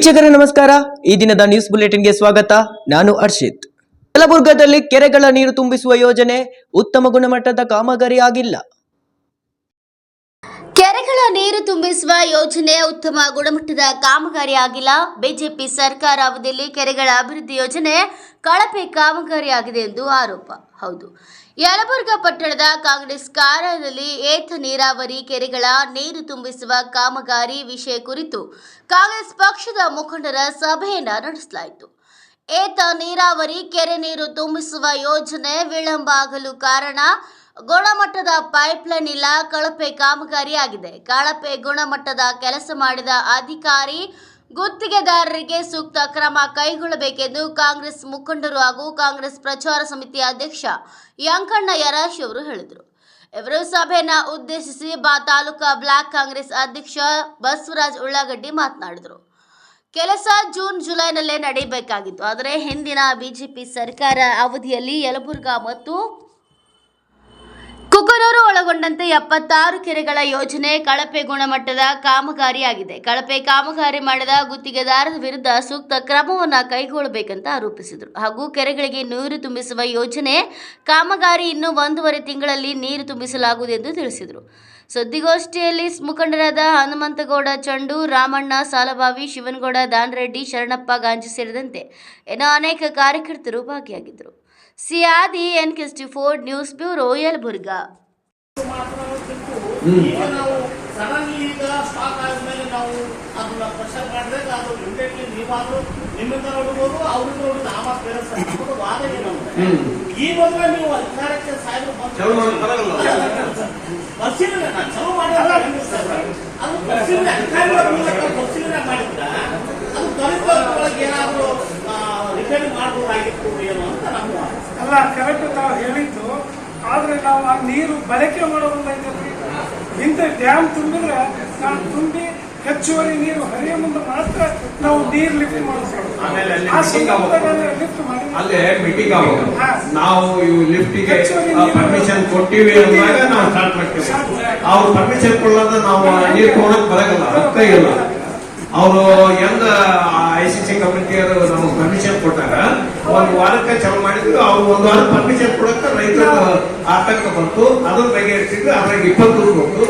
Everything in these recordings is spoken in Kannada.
ವೀಕ್ಷಕರೇ ನಮಸ್ಕಾರ. ಈ ದಿನದ ನ್ಯೂಸ್ ಬುಲೆಟಿನ್ಗೆ ಸ್ವಾಗತ. ನಾನು ಹರ್ಷಿತ್. ಯಲಬುರ್ಗಾದಲ್ಲಿ ಕೆರೆಗಳ ನೀರು ತುಂಬಿಸುವ ಯೋಜನೆ ಉತ್ತಮ ಗುಣಮಟ್ಟದ ಕಾಮಗಾರಿ ಆಗಿಲ್ಲ. ಕೆರೆಗಳ ನೀರು ತುಂಬಿಸುವ ಯೋಜನೆ ಉತ್ತಮ ಗುಣಮಟ್ಟದ ಕಾಮಗಾರಿ ಆಗಿಲ್ಲ. ಬಿಜೆಪಿ ಸರ್ಕಾರ ಅವಧಿಯಲ್ಲಿ ಕೆರೆಗಳ ಅಭಿವೃದ್ಧಿ ಯೋಜನೆ ಕಳಪೆ ಕಾಮಗಾರಿಯಾಗಿದೆ ಎಂದು ಆರೋಪ. ಹೌದು, ಯಲಬುರ್ಗಾ ಪಟ್ಟಣದ ಕಾಂಗ್ರೆಸ್ ಕಾರ್ಯಾಲಯದಲ್ಲಿ ಏತ ನೀರಾವರಿ ಕೆರೆಗಳ ನೀರು ತುಂಬಿಸುವ ಕಾಮಗಾರಿ ವಿಷಯ ಕುರಿತು ಕಾಂಗ್ರೆಸ್ ಪಕ್ಷದ ಮುಖಂಡರ ಸಭೆಯನ್ನು ನಡೆಸಲಾಯಿತು. ಏತ ನೀರಾವರಿ ಕೆರೆ ನೀರು ತುಂಬಿಸುವ ಯೋಜನೆ ವಿಳಂಬ ಆಗಲು ಕಾರಣ ಗುಣಮಟ್ಟದ ಪೈಪ್ಲೈನ್ ಇಲ್ಲ, ಕಳಪೆ ಕಾಮಗಾರಿಯಾಗಿದೆ. ಕಳಪೆ ಗುಣಮಟ್ಟದ ಕೆಲಸ ಮಾಡಿದ ಅಧಿಕಾರಿ ಗುತ್ತಿಗೆದಾರರಿಗೆ ಸೂಕ್ತ ಕ್ರಮ ಕೈಗೊಳ್ಳಬೇಕೆಂದು ಕಾಂಗ್ರೆಸ್ ಮುಖಂಡರು ಹಾಗೂ ಕಾಂಗ್ರೆಸ್ ಪ್ರಚಾರ ಸಮಿತಿ ಅಧ್ಯಕ್ಷ ಯಂಕಣ್ಣ ಯರಾಶಿ ಅವರು ಹೇಳಿದರು. ಇವರು ಸಭೆಯನ್ನು ಉದ್ದೇಶಿಸಿ ತಾಲೂಕಾ ಬ್ಲಾಕ್ ಕಾಂಗ್ರೆಸ್ ಅಧ್ಯಕ್ಷ ಬಸವರಾಜ್ ಉಳ್ಳಾಗಡ್ಡಿ ಮಾತನಾಡಿದರು. ಕೆಲಸ ಜೂನ್ ಜುಲೈನಲ್ಲೇ ನಡೆಯಬೇಕಾಗಿತ್ತು. ಆದರೆ ಹಿಂದಿನ ಬಿಜೆಪಿ ಸರ್ಕಾರ ಅವಧಿಯಲ್ಲಿ ಯಲಬುರ್ಗಾ ಮತ್ತು ಕುಕನೂರು ಒಳಗೊಂಡಂತೆ 76 ಕೆರೆಗಳ ಯೋಜನೆ ಕಳಪೆ ಗುಣಮಟ್ಟದ ಕಾಮಗಾರಿಯಾಗಿದೆ. ಕಳಪೆ ಕಾಮಗಾರಿ ಮಾಡಿದ ಗುತ್ತಿಗೆದಾರರ ವಿರುದ್ಧ ಸೂಕ್ತ ಕ್ರಮವನ್ನು ಕೈಗೊಳ್ಳಬೇಕೆಂದು ಆರೋಪಿಸಿದರು. ಹಾಗೂ ಕೆರೆಗಳಿಗೆ ನೀರು ತುಂಬಿಸುವ ಯೋಜನೆ ಕಾಮಗಾರಿ ಇನ್ನು 1.5 ತಿಂಗಳಲ್ಲಿ ನೀರು ತುಂಬಿಸಲಾಗುವುದು ಎಂದು ತಿಳಿಸಿದರು. ಸುದ್ದಿಗೋಷ್ಠಿಯಲ್ಲಿ ಮುಖಂಡರಾದ ಹನುಮಂತಗೌಡ ಚಂಡು, ರಾಮಣ್ಣ ಸಾಲಬಾವಿ, ಶಿವನಗೌಡ ದಾನರೆಡ್ಡಿ, ಶರಣಪ್ಪ ಗಾಂಜಿ ಸೇರಿದಂತೆ ಇನ್ನೂ ಅನೇಕ ಕಾರ್ಯಕರ್ತರು ಭಾಗಿಯಾಗಿದ್ದರು. ಸಿಯಾದಿ NK24 ನ್ಯೂಸ್ ಬ್ಯೂರೋ ಯಲಬುರ್ಗಾ. ಅಲ್ಲ, ಕರೆಕ್ಟ್ ತಾವು ಹೇಳಿದ್ದು. ಆದ್ರೆ ನಾವು ಆ ನೀರು ಬಳಕೆ ಮಾಡೋದಿಲ್ಲ. ಇಂಥ ಡ್ಯಾಮ್ ತುಂಬಿದ್ರೆ ನಾವು ತುಂಬಿ ಹೆಚ್ಚುವರಿ ನೀರು ಹರಿಯ ಮುಂದೆ ಮಾತ್ರ ನಾವು ನೀರು ಲಿಫ್ಟ್ ಮಾಡಬೇಕು. ಅಲ್ಲೇ ಮೀಟಿಂಗ್ ನಾವು ಲಿಫ್ಟಿಗೆ ಪರ್ಮಿಷನ್ ಕೊಟ್ಟಿವಿ ಅಂದಾಗ ನಾವು ಸ್ಟಾರ್ಟ್ ಮಾಡ್ತೀವಿ. ಅವ್ರು ಪರ್ಮಿಷನ್ ಕೊಡಲಾದ ನಾವು ನೀರು ಕೊಡೋಕ್ ಬರಲ್ಲ, ರೊಕ್ಕ ಇಲ್ಲ. ಅವರು ಹೆಂಗ ICC ಕಮಿಟಿ ನಮಗೆ ಪರ್ಮಿಷನ್ ಕೊಟ್ಟಾಗ 1 ವಾರಕ್ಕೆ ಚಾಲು ಮಾಡಿದ್ರು. ಅವ್ರು 1 ವಾರ ಪರ್ಮಿಷನ್ ಕೊಡಕ್ಕೆ ರೈತರ ಆತಂಕ ಬಂತು. ಅದ್ರ ಬಗೆಹರಿಸಿದ್ರು. ಅದ್ರಾಗ 20 ಬಂತು.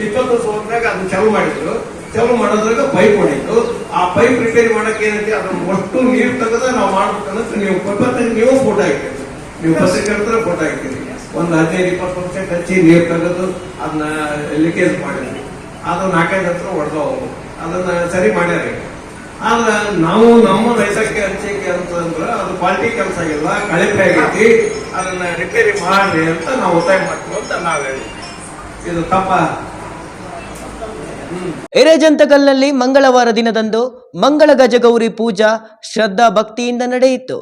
20 ಹೋದಾಗ ಅದನ್ನ ಚಾಲು ಮಾಡಿದ್ರು. ಚಾಲು ಮಾಡೋದ್ರಾಗ ಪೈಪ್ ಹೊಡಿತು. ಆ ಪೈಪ್ ರಿಪೇರಿ ಮಾಡಕ್ಕೆ ಏನಂತೆ ಅದನ್ನ ಒಟ್ಟು ನೀರು ತೆಗೆದ ನಾವು ಮಾಡ್ಬೇಕಂತ ನೀವು ನೀವು ಫೋಟೋ ಹಾಕಿರಿ. ನೀವು ಪತ್ರಕರ್ತರ ಫೋಟೋ ಹಾಕಿರಿ. ಒಂದು 15-20% ಹಚ್ಚಿ ನೀರು ತೆಗೆದು ಅದನ್ನ ಲೀಕೇಜ್ ಮಾಡಿದ್ರಿ. ಅದು 4-5 ಹತ್ರ ಹೊಡೆದವು. ಅದನ್ನ ಸರಿ ಮಾಡ್ಯಾರ. ಆದ್ರೆ ನಾವು ನಮ್ಮ ರೈತಕ್ಕೆ ಹಂಚಿಕೆ ಅಂತಂದ್ರೆ ಅದು ಕ್ವಾಲಿಟಿ ಕೆಲಸ ಆಗಿಲ್ಲ, ಕಳಪೆ ಆಗೈತಿ, ಅದನ್ನ ರಿಪೇರಿ ಮಾಡ್ರಿ ಅಂತ ನಾವು ಒತ್ತಾಯ ಮಾಡ್ತೀವಿ ಅಂತ ನಾವ್ ಹೇಳಿ. ಇದು ತಪ್ಪ. ಹಿರೇಜಂತಕಲ್ನಲ್ಲಿ ಮಂಗಳವಾರ ದಿನದಂದು ಮಂಗಳ ಗಜಗೌರಿ ಪೂಜಾ ಶ್ರದ್ಧಾ ಭಕ್ತಿಯಿಂದ ನಡೆಯಿತು.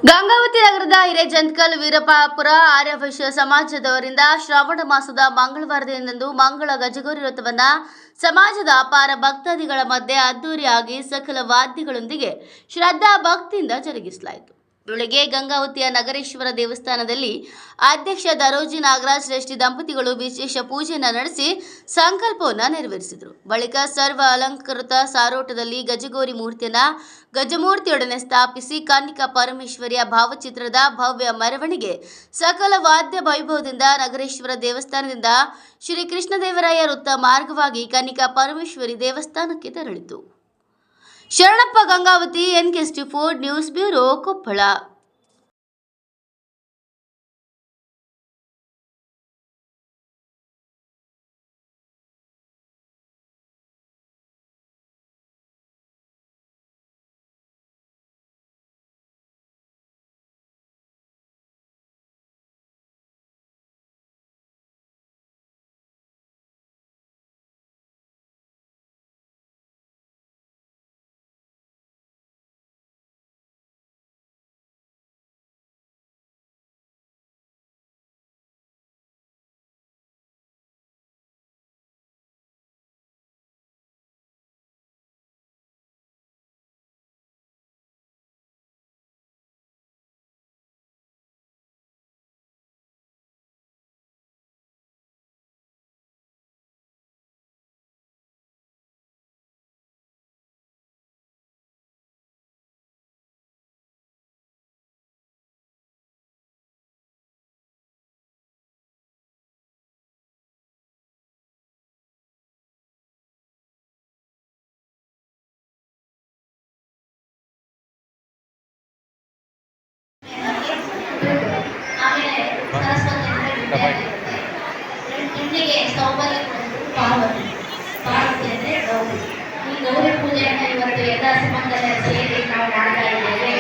ಗಂಗಾವತಿ ನಗರದ ಹಿರೇಜಂತಕಲ್ ವೀರಪಾಪುರ ಆರ್ಯವೈಶ್ಯ ಸಮಾಜದವರಿಂದ ಶ್ರಾವಣ ಮಾಸದ ಮಂಗಳವಾರ ದಿನದಂದು ಮಂಗಳ ಗಜಗೌರಿ ವ್ರತವನ್ನ ಸಮಾಜದ ಅಪಾರ ಭಕ್ತಾದಿಗಳ ಮಧ್ಯೆ ಅದ್ದೂರಿಯಾಗಿ ಸಕಲ ವಾದ್ಯಗಳೊಂದಿಗೆ ಶ್ರದ್ಧಾ ಭಕ್ತಿಯಿಂದ ಜರುಗಿಸಲಾಯಿತು. ಬೆಳಗ್ಗೆ ಗಂಗಾವತಿಯ ನಗರೇಶ್ವರ ದೇವಸ್ಥಾನದಲ್ಲಿ ಅಧ್ಯಕ್ಷ ದರೋಜಿ ನಾಗರಾಜ್ ಶ್ರೇಷ್ಠಿ ದಂಪತಿಗಳು ವಿಶೇಷ ಪೂಜೆಯನ್ನು ನಡೆಸಿ ಸಂಕಲ್ಪವನ್ನು ನೆರವೇರಿಸಿದರು. ಬಳಿಕ ಸರ್ವ ಅಲಂಕೃತ ಸಾರೋಟದಲ್ಲಿ ಗಜಗೌರಿ ಗಜಮೂರ್ತಿಯೊಡನೆ ಸ್ಥಾಪಿಸಿ ಕನ್ನಿಕಾ ಪರಮೇಶ್ವರಿಯ ಭಾವಚಿತ್ರದ ಭವ್ಯ ಮೆರವಣಿಗೆ ಸಕಲ ವಾದ್ಯ ವೈಭವದಿಂದ ನಗರೇಶ್ವರ ದೇವಸ್ಥಾನದಿಂದ ಶ್ರೀ ಕೃಷ್ಣದೇವರಾಯ ವೃತ್ತ ಮಾರ್ಗವಾಗಿ ಕನ್ನಿಕಾ ಪರಮೇಶ್ವರಿ ದೇವಸ್ಥಾನಕ್ಕೆ ತೆರಳಿತು. Sharanappa, Gangavathi, NK24 news bureau, Koppal. ಸೌಭಾಗ್ಯ ಕೊಡೋದು ಪಾರ್ವತಿ. ಪಾರ್ವತಿ ಅಂದರೆ ಗೌರಿ. ಈ ಗೌರಿ ಪೂಜೆಯನ್ನು ಇವತ್ತು ಎಲ್ಲ ಸುಮಂಗಲ ಸೇರಿ ನಾವು ಮಾಡ್ತಾ ಇದ್ದೇವೆ.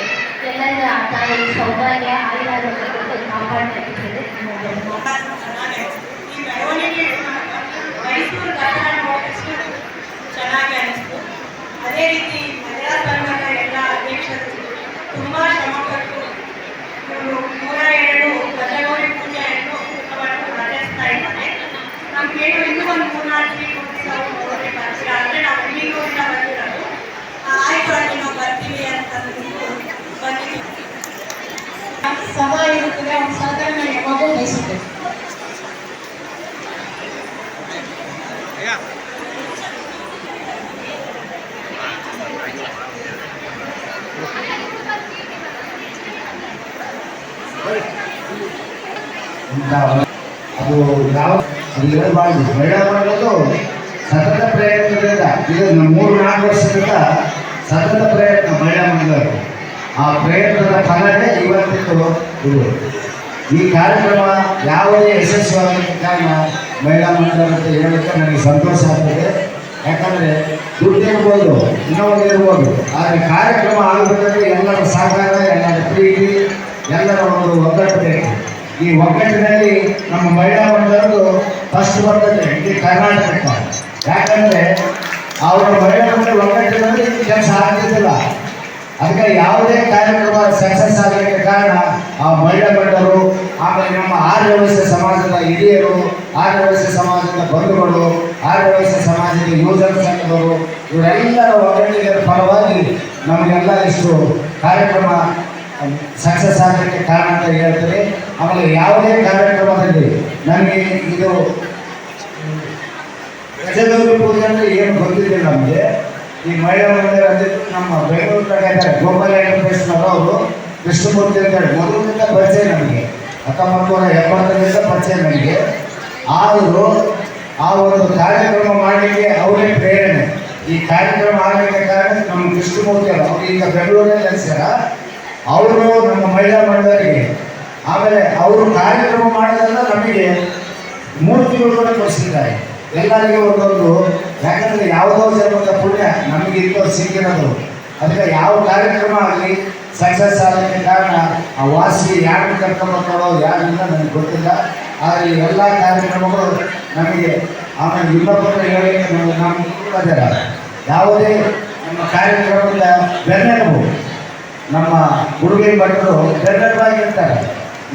ಎಲ್ಲರಿಗೂ ಆ ತಾಯಿ ಸೌಭಾಗ್ಯ ಆಯುರಾರೋಗ್ಯ ಕೊಟ್ಟು ಕಾಪಾಡ್ತಾ ಇದ್ದೇವೆ. ಈ ಮೆರವಣಿಗೆ ಮೈಸೂರು ದಸರಾ ನೋಡಿದಷ್ಟು ಚೆನ್ನಾಗಿ ಅನಿಸ್ತು. ಅದೇ ರೀತಿ ಮಹಿಳಾ ಸಂಘದ ಎಲ್ಲ ಅಧ್ಯಕ್ಷರು ತುಂಬ ಶ್ರಮಪಟ್ಟು ಇವರು 102 ಗಜಗೌರಿ ಪೂಜೆಯನ್ನು ಉತ್ತಮವಾಗಿ ನಡೆಸ್ತಾ ಇದ್ದಾರೆ. ನಮಗೇನು ಇನ್ನೂ ಒಂದು 3-4 ಬರ್ತೀರಾ ಅಂದರೆ ನಾವು ಬೆಂಗಳೂರಿಂದ ಬಂದಿರೋದು. ಆಯ್ತು ಅಲ್ಲಿ ನಾವು ಬರ್ತೀವಿ ಅಂತ ಬಂದಿದ್ದೀವಿ. ಸಭ ಇರುತ್ತದೆ, ಒಂದು ಸಾಧಾರಣ ಯಾವಾಗಲೂ ಬಯಸುತ್ತೆ. ಅದು ಯಾವ ಇರಬಾರ್ದು. ಮಹಿಳಾ ಮಾಡೋದು ಸತತ ಪ್ರಯತ್ನದಿಂದ ಇದು 3-4 ವರ್ಷದಿಂದ ಸತತ ಪ್ರಯತ್ನ ಮಹಿಳಾ ಮಂಡಳಿ. ಆ ಪ್ರಯತ್ನದ ಫಲವೇ ಇವತ್ತಿದ್ದು ಇದು. ಈ ಕಾರ್ಯಕ್ರಮ ಯಾವುದೇ ಯಶಸ್ವಿಯಾಗಲಿಕ್ಕೆ ಕಾರಣ ಮಹಿಳಾ ಮಂಡಳಿ ಅಂತ ಹೇಳಲಿಕ್ಕೆ ನನಗೆ ಸಂತೋಷ ಆಗ್ತದೆ. ಯಾಕಂದರೆ ದುಡ್ಡಿರ್ಬೋದು, ಇನ್ನೊಂದು ಇರ್ಬೋದು, ಆದರೆ ಕಾರ್ಯಕ್ರಮ ಆಗಬೇಕಾದ್ರೆ ಎಲ್ಲರ ಸಹಕಾರ, ಎಲ್ಲರ ಪ್ರೀತಿ, ಎಲ್ಲರ ಒಂದು ಒಗ್ಗಟ್ಟು ಬೇಕು. ಈ ಒಗ್ಗಟ್ಟಿನಲ್ಲಿ ನಮ್ಮ ಮಹಿಳಾ ಮಂಡಳಿದು ಫಸ್ಟ್ ಬರ್ತದೆ ಇಡೀ ಕರ್ನಾಟಕಕ್ಕೆ. ಯಾಕಂದರೆ ಅವರ ಮಹಿಳಾ ಮಂಡಳಿ ಒಗ್ಗಟ್ಟಿನಲ್ಲಿ ಈ ಕೆಲಸ ಆಗ್ತಿದ್ದಿಲ್ಲ. ಅದಕ್ಕೆ ಯಾವುದೇ ಕಾರ್ಯಕ್ರಮ ಸಕ್ಸಸ್ ಆಗಲಿಕ್ಕೆ ಕಾರಣ ಆ ಮಹಿಳಾ ಮಂಡಳು, ಆಮೇಲೆ ನಮ್ಮ ಆರ್ಯ ವೈಶ್ಯ ಸಮಾಜದ ಹಿರಿಯರು, ಆರ್ಯ ವೈಶ್ಯ ಸಮಾಜದ ಬಂಧುಗಳು, ಆರ್ಯ ವೈಶ್ಯ ಸಮಾಜದ ಯುವಜನ ಸಂಘದವರು, ಇವರೆಲ್ಲರ ಒಗ್ಗಟ್ಟಿನ ಫಲವಾಗಿ ನಮಗೆಲ್ಲ ಇಷ್ಟು ಕಾರ್ಯಕ್ರಮ ಸಕ್ಸಸ್ ಆಗಲಿಕ್ಕೆ ಕಾರಣ ಅಂತ ಹೇಳ್ತಾರೆ. ಆಮೇಲೆ ಯಾವುದೇ ಕಾರ್ಯಕ್ರಮದಲ್ಲಿ ನನಗೆ ಇದು ಗಜಗೌರಿ ಪೂಜೆ ಅಂದರೆ ಏನು ಗೊತ್ತಿದೆ ನಮಗೆ. ಈ ಮಹಿಳಾ ಮಂಡಳಿ ಅಧ್ಯಕ್ಷರು ನಮ್ಮ ಬೆಂಗಳೂರಿನಾಗ ಇದ್ದಾರೆ, ಗೋಪಾಲ ಅವರು ಕೃಷ್ಣಮೂರ್ತಿ ಅಂತ ಹೇಳಿ ಮೊದಲಿನಿಂದ ಪರಿಚಯ ನನಗೆ. 1970ರಿಂದ ಪರಿಚಯ ನನಗೆ. ಆದರೂ ಆ ಒಂದು ಕಾರ್ಯಕ್ರಮ ಮಾಡಲಿಕ್ಕೆ ಅವರೇ ಪ್ರೇರಣೆ. ಈ ಕಾರ್ಯಕ್ರಮ ಆಗಲಿಕ್ಕೆ ಕಾರಣ ನಮ್ಮ ಕೃಷ್ಣಮೂರ್ತಿ ಅವರು ಈಗ ಬೆಂಗಳೂರಲ್ಲಿ ನೆಲೆಸ್ಯಾರ. ಅವರು ನಮ್ಮ ಮಹಿಳಾ ಮಂಡಳಿಗೆ, ಆಮೇಲೆ ಅವರು ಕಾರ್ಯಕ್ರಮ ಮಾಡೋದೆಲ್ಲ ನಮಗೆ ಮೂರ್ತಿಗಳು ಕೂಡ ಕೊಡಿಸಿದ್ದಾರೆ ಎಲ್ಲರಿಗೂ ಒಂದೊಂದು. ಯಾಕಂದರೆ ಯಾವುದೋ ಜನ್ಮದ ಪುಣ್ಯ ನಮಗೆ ಇಂಥವ್ರು ಸಿಕ್ಕಿರೋದು. ಅದಕ್ಕೆ ಯಾವ ಕಾರ್ಯಕ್ರಮ ಆಗಲಿ ಸಕ್ಸಸ್ ಆಗಲಿಕ್ಕೆ ಕಾರಣ ಆ ವಾಸಿ ಯಾರು ಕರ್ಕೊಂಡ್ಬರ್ತಾರೋ ಯಾರಿಂದ ನನಗೆ ಗೊತ್ತಿಲ್ಲ. ಆದರೆ ಈ ಎಲ್ಲ ಕಾರ್ಯಕ್ರಮಗಳು ನಮಗೆ ಆಮೇಲೆ ಇನ್ನೊಬ್ಬರ ಹೇಳಿಕೆ ನಮ್ಮ ಯಾವುದೇ ನಮ್ಮ ಕಾರ್ಯಕ್ರಮದ ಬೆನ್ನೆಲುಬು ನಮ್ಮ ಹುಡುಗಿ ಭಟ್ರು ಬೆನ್ನೆಲುಬಾಗಿರ್ತಾರೆ.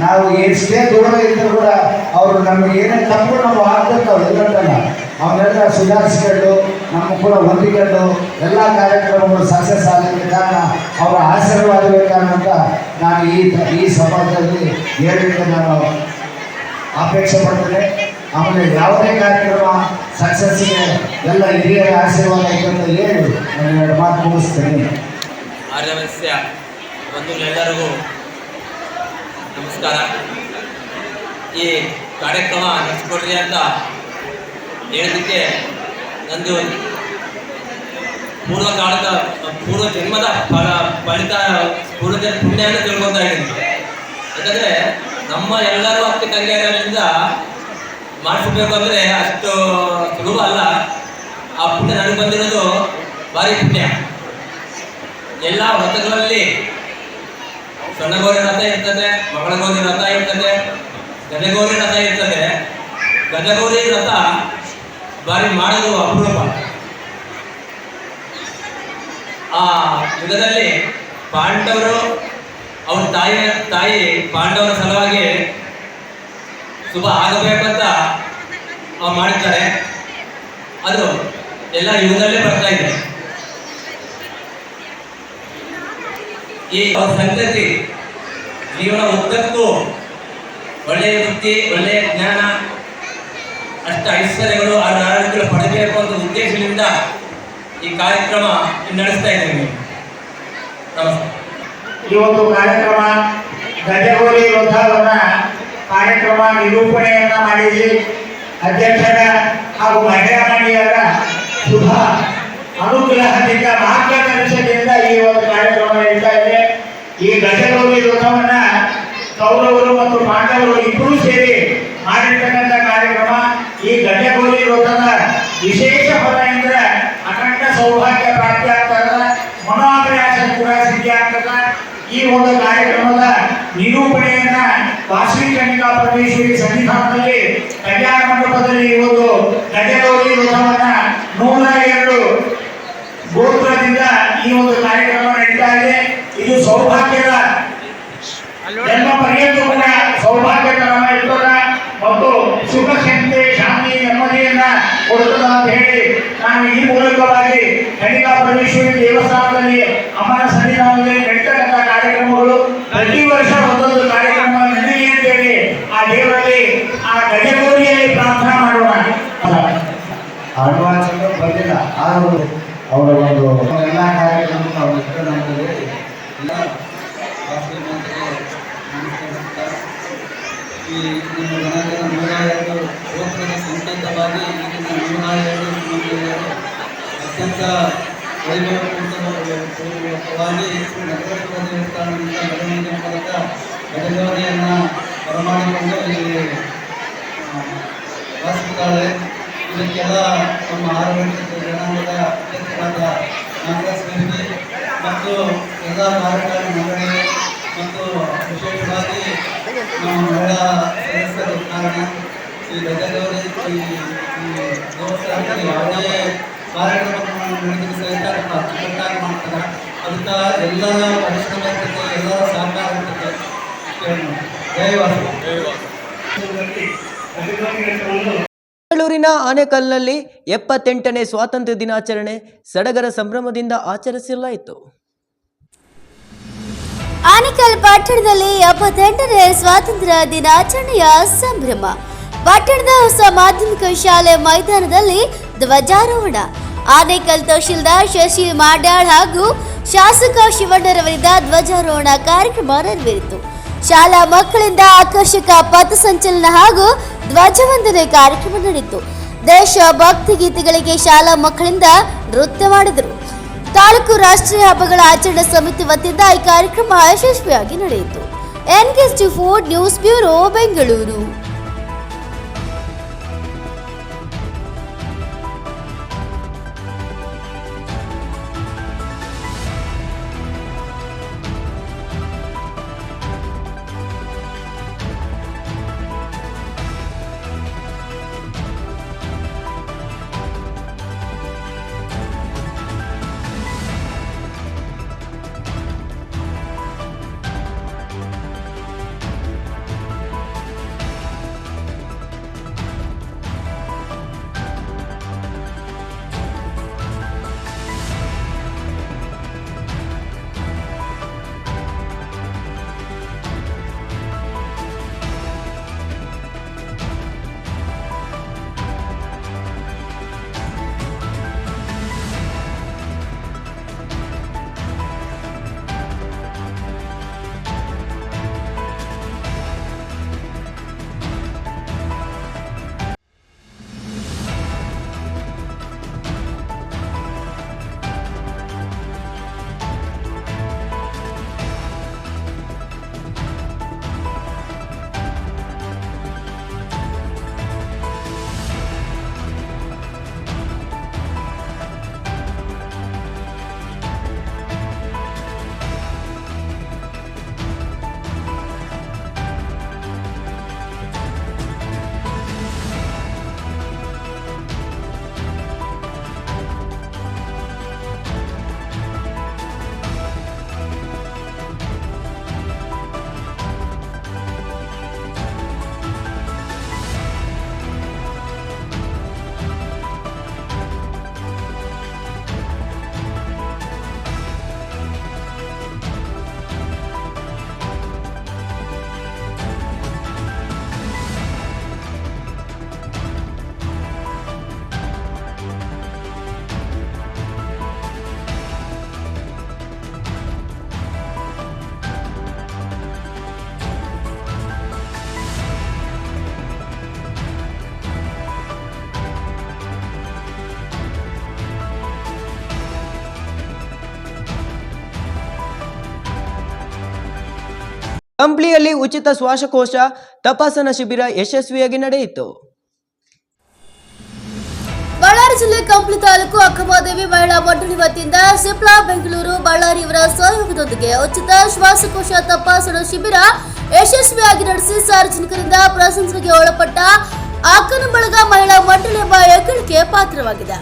ನಾವು ಎಷ್ಟೇ ದೂರ ಇದ್ದರೂ ಕೂಡ ಅವರು ನಮಗೆ ಏನೇ ತಪ್ಪು ನಾವು ಆಗ್ತಿರ್ತಾವೆ ಎಲ್ಲರಲ್ಲ, ಅವನ್ನೆಲ್ಲ ಸುಧಾರಿಸ್ಕೊಂಡು ನಮ್ಮ ಕೂಡ ಹೊಂದಿಕೊಂಡು ಎಲ್ಲ ಕಾರ್ಯಕ್ರಮಗಳು ಸಕ್ಸಸ್ ಆಗಲಿಕ್ಕೆ ಕಾರಣ ಅವರ ಆಶೀರ್ವಾದವೇ ಕಾರಣ ಅಂತ ನಾನು ಈ ಸಮಾಜದಲ್ಲಿ ಹೇಳಲಿಕ್ಕೆ ನಾನು ಅಪೇಕ್ಷೆ ಪಡ್ತೇನೆ. ಆಮೇಲೆ ಯಾವುದೇ ಕಾರ್ಯಕ್ರಮ ಸಕ್ಸಸ್ಸಿಗೆ ಎಲ್ಲ ಹಿರಿಯರ ಆಶೀರ್ವಾದ ಐತೆ ಅಂತ ಹೇಳಿ ನಾನು 2 ಮಾತು ಮುಗಿಸ್ತೇನೆ. ಆರ್ಯವೈಶ್ಯ ಬಂಧುಗಳೆಲ್ಲರಿಗೂ ನಮಸ್ಕಾರ. ಈ ಕಾರ್ಯಕ್ರಮ ನಡೆಸ್ಕೊಡ್ರಿ ಅಂತ ಹೇಳೋದಕ್ಕೆ ನಂದು ಪೂರ್ವ ಜನ್ಮದ ಫಲಿತ ಪೂರ್ವಜನ ಪುಣ್ಯವನ್ನು ತಿಳ್ಕೊತಾ ಇದ್ದೀನಿ. ಯಾಕಂದರೆ ನಮ್ಮ ಎಲ್ಲರೂ ಅಕ್ಕ ತಂಗಿಯರಿಂದ ಮಾಡಿಸ್ಬೇಕು ಅಂದರೆ ಅಷ್ಟು ಸುಲಭ ಅಲ್ಲ. ಆ ಪುಣ್ಯ ನನಗೆ ಬಂದಿರೋದು ಭಾರಿ ಪುಣ್ಯ. ಎಲ್ಲ ವ್ರತಗಳಲ್ಲಿ ಸಣ್ಣಗೌರಿ ರಥ ಇರ್ತದೆ, ಮಗಳಗೌರಿ ರಥ ಇರ್ತದೆ, ಗಜಗೌರಿ ರಥ ಇರ್ತದೆ. ಗಜಗೌರಿ ರಥ ಬಾರಿ ಮಾಡೋದು ಅಪರೂಪ. ಆ ಯುಗದಲ್ಲಿ ಪಾಂಡವರು ಅವ್ರ ತಾಯಿ ಪಾಂಡವರ ಸಲುವಾಗಿ ಶುಭ ಆಗಬೇಕಂತ ಮಾಡಿದ್ದಾರೆ. ಅದು ಎಲ್ಲ ಯುಗದಲ್ಲೇ ಬರ್ತಾ ಇದೆ. ಈ ಸಂತತಿ ಜೀವನ ಉದ್ದಕ್ಕೂ ಒಳ್ಳೆಯ ವೃತ್ತಿ, ಒಳ್ಳೆಯ ಜ್ಞಾನ, ಅಷ್ಟ ಐಶ್ವರ್ಯಗಳು, ಆರೋಗ್ಯಗಳು ಪಡೆಯಬೇಕು ಅಂತ ಉದ್ದೇಶದಿಂದ ಈ ಕಾರ್ಯಕ್ರಮ ನಡೆಸ್ತಾ ಇದ್ದೇವೆ. ನಮಸ್ಕಾರ. ಈ ಒಂದು ಕಾರ್ಯಕ್ರಮ ಗಜಗೌರಿ ವೃಂದಾವನ ಕಾರ್ಯಕ್ರಮ ನಿರೂಪಣೆಯನ್ನು ಮಾಡಿಸಿ ಅಧ್ಯಕ್ಷರ ಹಾಗೂ ಮಹಿಳಾ ಮಂಡಳಿಯರ ಶುಭ ಅನುಗ್ರಹದಿಂದ ಮಾರ್ಗದರ್ಶನದಿಂದ ಈ ಒಂದು ಕಾರ್ಯಕ್ರಮ ನಡೀತಾ ಇದೆ. ಈ ಗಜಗೌರಿ ವೃತ್ತವನ್ನ ಕೌರವರು ಮತ್ತು ಪಾಂಡವರು ಇಬ್ಬರೂ ಸೇರಿ ಮಾಡಿರ್ತಕ್ಕಂಥ ಕಾರ್ಯಕ್ರಮ. ಈ ಗಜಗೌರಿ ವಿಶೇಷ ಫಲ ಎಂದ್ರೆ ಅಖಂಡ ಸೌಭಾಗ್ಯ ಪ್ರಾಪ್ತಿ ಆಗ್ತದ, ಮನೋಭಿಲಾಷ ಕೂಡ ಸಿದ್ಧಿ ಆಗ್ತದ. ಈ ಒಂದು ಕಾರ್ಯಕ್ರಮದ ನಿರೂಪಣೆಯನ್ನ ವಾಸವಿ ಕನ್ನಿಕಾ ಪರಮೇಶ್ವರಿ ಸನ್ನಿಧಾನದಲ್ಲಿ ಕಲ್ಯಾಣ ಮಂಟಪದಲ್ಲಿ ಈ ಒಂದು ಗಜಗೌರಿ ವ್ರತವನ್ನ 102 ಗೋತ್ರದಿಂದ ಈ ಒಂದು ಕಾರ್ಯಕ್ರಮ ನಡೀತಾ ಇದೆ. ಇದು ಸೌಭಾಗ್ಯದ ಜನ್ಮ ಪರ್ಯಂತ ಕೂಡ ಸೌಭಾಗ್ಯದ ನಮ್ಮ ಇರ್ತದ ಮತ್ತು ಸುಖ ಶಾಂತಿ ನೆಮ್ಮದಿಯನ್ನ ಕೊಡುತ್ತದೆ ಅಂತ ಹೇಳಿ ನಾನು ಈ ಮೂಲಕವಾಗಿ ಕನ್ನಿಕಾ ಪರಮೇಶ್ವರಿ ದೇವಸ್ಥಾನದಲ್ಲಿ ಅಮ್ಮನ ಸನ್ನಿಧಾನದಲ್ಲಿ ನಡೀತಕ್ಕಂಥ ಕಾರ್ಯಕ್ರಮಗಳು ಪ್ರತಿ ವರ್ಷ ಒಂದೊಂದು ಕಾರ್ಯಕ್ರಮ ನಡೆಯಲಿ ಅಂತೇಳಿ ಆ ದೇವರಲ್ಲಿ ಆ ಗಜಗೌರಿಯಲ್ಲಿ ಪ್ರಾರ್ಥನಾ ಮಾಡೋಣ. ಅಡ್ವಾನ್ಸ್ ಬಂದಿಲ್ಲ, ಆದರೂ ಅವರ ಒಂದು ಎಲ್ಲ ಕಾರ್ಯಕ್ರಮ ಈ ನಮ್ಮ ಗಣಗಳ 102 ಗೋತ್ರದ ಸಂಕೇತವಾಗಿ ಇದನ್ನು 102 ಅತ್ಯಂತ ವೈಭವಪೂರ್ವಕವಾಗಿ ನಗರೇಶ್ವರ ದೇವಸ್ಥಾನದಿಂದ ಮೆರವಣಿಗೆ ಮೂಲಕ ಗಜಗೌರಿಯನ್ನು ಬರಮಾಡಿಕೊಂಡು ಇಲ್ಲಿ ವಾಸಿಸುತ್ತಾಳೆ. ಇದಕ್ಕೆಲ್ಲ ನಮ್ಮ ಆರೋಗ್ಯ ಜನಾಂಗದ ಅಧ್ಯಕ್ಷರಾದ ನಾಗರಾಜ್ ಕರ್ಗಿ ಮತ್ತು ಎಲ್ಲ ಕಾರ್ಯಕ್ರಮ ಮಂಡಳಿ ಮತ್ತು ವಿಶೇಷವಾಗಿ ನಮ್ಮ ಮಹಿಳಾ ಸದಸ್ಯರ ಕಾರಣ ಈ ಗಜಗೌರಿ ಈ ದೇವಸ್ಥಾನದಲ್ಲಿ ಯಾವುದೇ ಕಾರ್ಯಕ್ರಮವನ್ನು ನಡೆಸಲು ಸಹಿತ ಅಚ್ಚುಕಟ್ಟಾಗಿ ಮಾಡ್ತಾರೆ. ಅದಕ್ಕೆ ಎಲ್ಲರ ಪರಿಶ್ರಮ ಇರ್ತದೆ, ಎಲ್ಲರ ಸಹಕಾರ ಇರ್ತದೆ. ಬೆಂಗಳೂರಿನ ಆನೇಕಲ್ನಲ್ಲಿ 78ನೇ ಸ್ವಾತಂತ್ರ್ಯ ದಿನಾಚರಣೆ ಸಡಗರ ಸಂಭ್ರಮದಿಂದ ಆಚರಿಸಲಾಯಿತು. ಆನೇಕಲ್ ಪಟ್ಟಣದಲ್ಲಿ 78ನೇ ಸ್ವಾತಂತ್ರ್ಯ ದಿನಾಚರಣೆಯ ಸಂಭ್ರಮ. ಪಟ್ಟಣದ ಹೊಸ ಮಾಧ್ಯಮಿಕ ಶಾಲೆ ಮೈದಾನದಲ್ಲಿ ಧ್ವಜಾರೋಹಣ. ಆನೇಕಲ್ ತಹಶೀಲ್ದಾರ್ ಶಶಿ ಮಾಡ್ಯಾಳ್ ಹಾಗೂ ಶಾಸಕ ಶಿವಣ್ಣರವರಿಂದ ಧ್ವಜಾರೋಹಣ ಕಾರ್ಯಕ್ರಮ ನೆರವೇರಿತು. ಶಾಲಾ ಮಕ್ಕಳಿಂದ ಆಕರ್ಷಕ ಪಥಸಂಚಲನ ಹಾಗೂ ಧ್ವಜವಂದನೆ ಕಾರ್ಯಕ್ರಮ ನಡೆಯಿತು. ದೇಶ ಭಕ್ತಿ ಗೀತೆಗಳಿಗೆ ಶಾಲಾ ಮಕ್ಕಳಿಂದ ನೃತ್ಯ ಮಾಡಿದರು. ತಾಲೂಕು ರಾಷ್ಟ್ರೀಯ ಹಬ್ಬಗಳ ಆಚರಣಾ ಸಮಿತಿ ವತಿಯಿಂದ ಈ ಕಾರ್ಯಕ್ರಮ ಯಶಸ್ವಿಯಾಗಿ ನಡೆಯಿತು. NK4 news bureau Bengaluru. ಕಂಪ್ಲಿಯಲ್ಲಿ ಉಚಿತ ಶ್ವಾಸಕೋಶ ತಪಾಸಣಾ ಶಿಬಿರ ಯಶಸ್ವಿಯಾಗಿ ನಡೆಯಿತು. ಬಳ್ಳಾರಿ ಜಿಲ್ಲೆ ಕಂಪ್ಲಿ ತಾಲೂಕು ಅಕ್ಕಮಹಾದೇವಿ ಮಹಿಳಾ ಮಂಡಳಿ ವತಿಯಿಂದ ಸಿಪ್ಲಾ ಬೆಂಗಳೂರು ಬಳ್ಳಾರಿ ಇವರ ಸಹಯೋಗದೊಂದಿಗೆ ಉಚಿತ ಶ್ವಾಸಕೋಶ ತಪಾಸಣಾ ಶಿಬಿರ ಯಶಸ್ವಿಯಾಗಿ ನಡೆಸಿ ಸಾರ್ವಜನಿಕರಿಂದ ಪ್ರಶಂಸೆಗೆ ಒಳಪಟ್ಟ ಅಕ್ಕನಬಳಗ ಮಹಿಳಾ ಮಂಡಳಿ ಎಂಬ ಹೆಗ್ಗಳಿಕೆ ಪಾತ್ರವಾಗಿದೆ.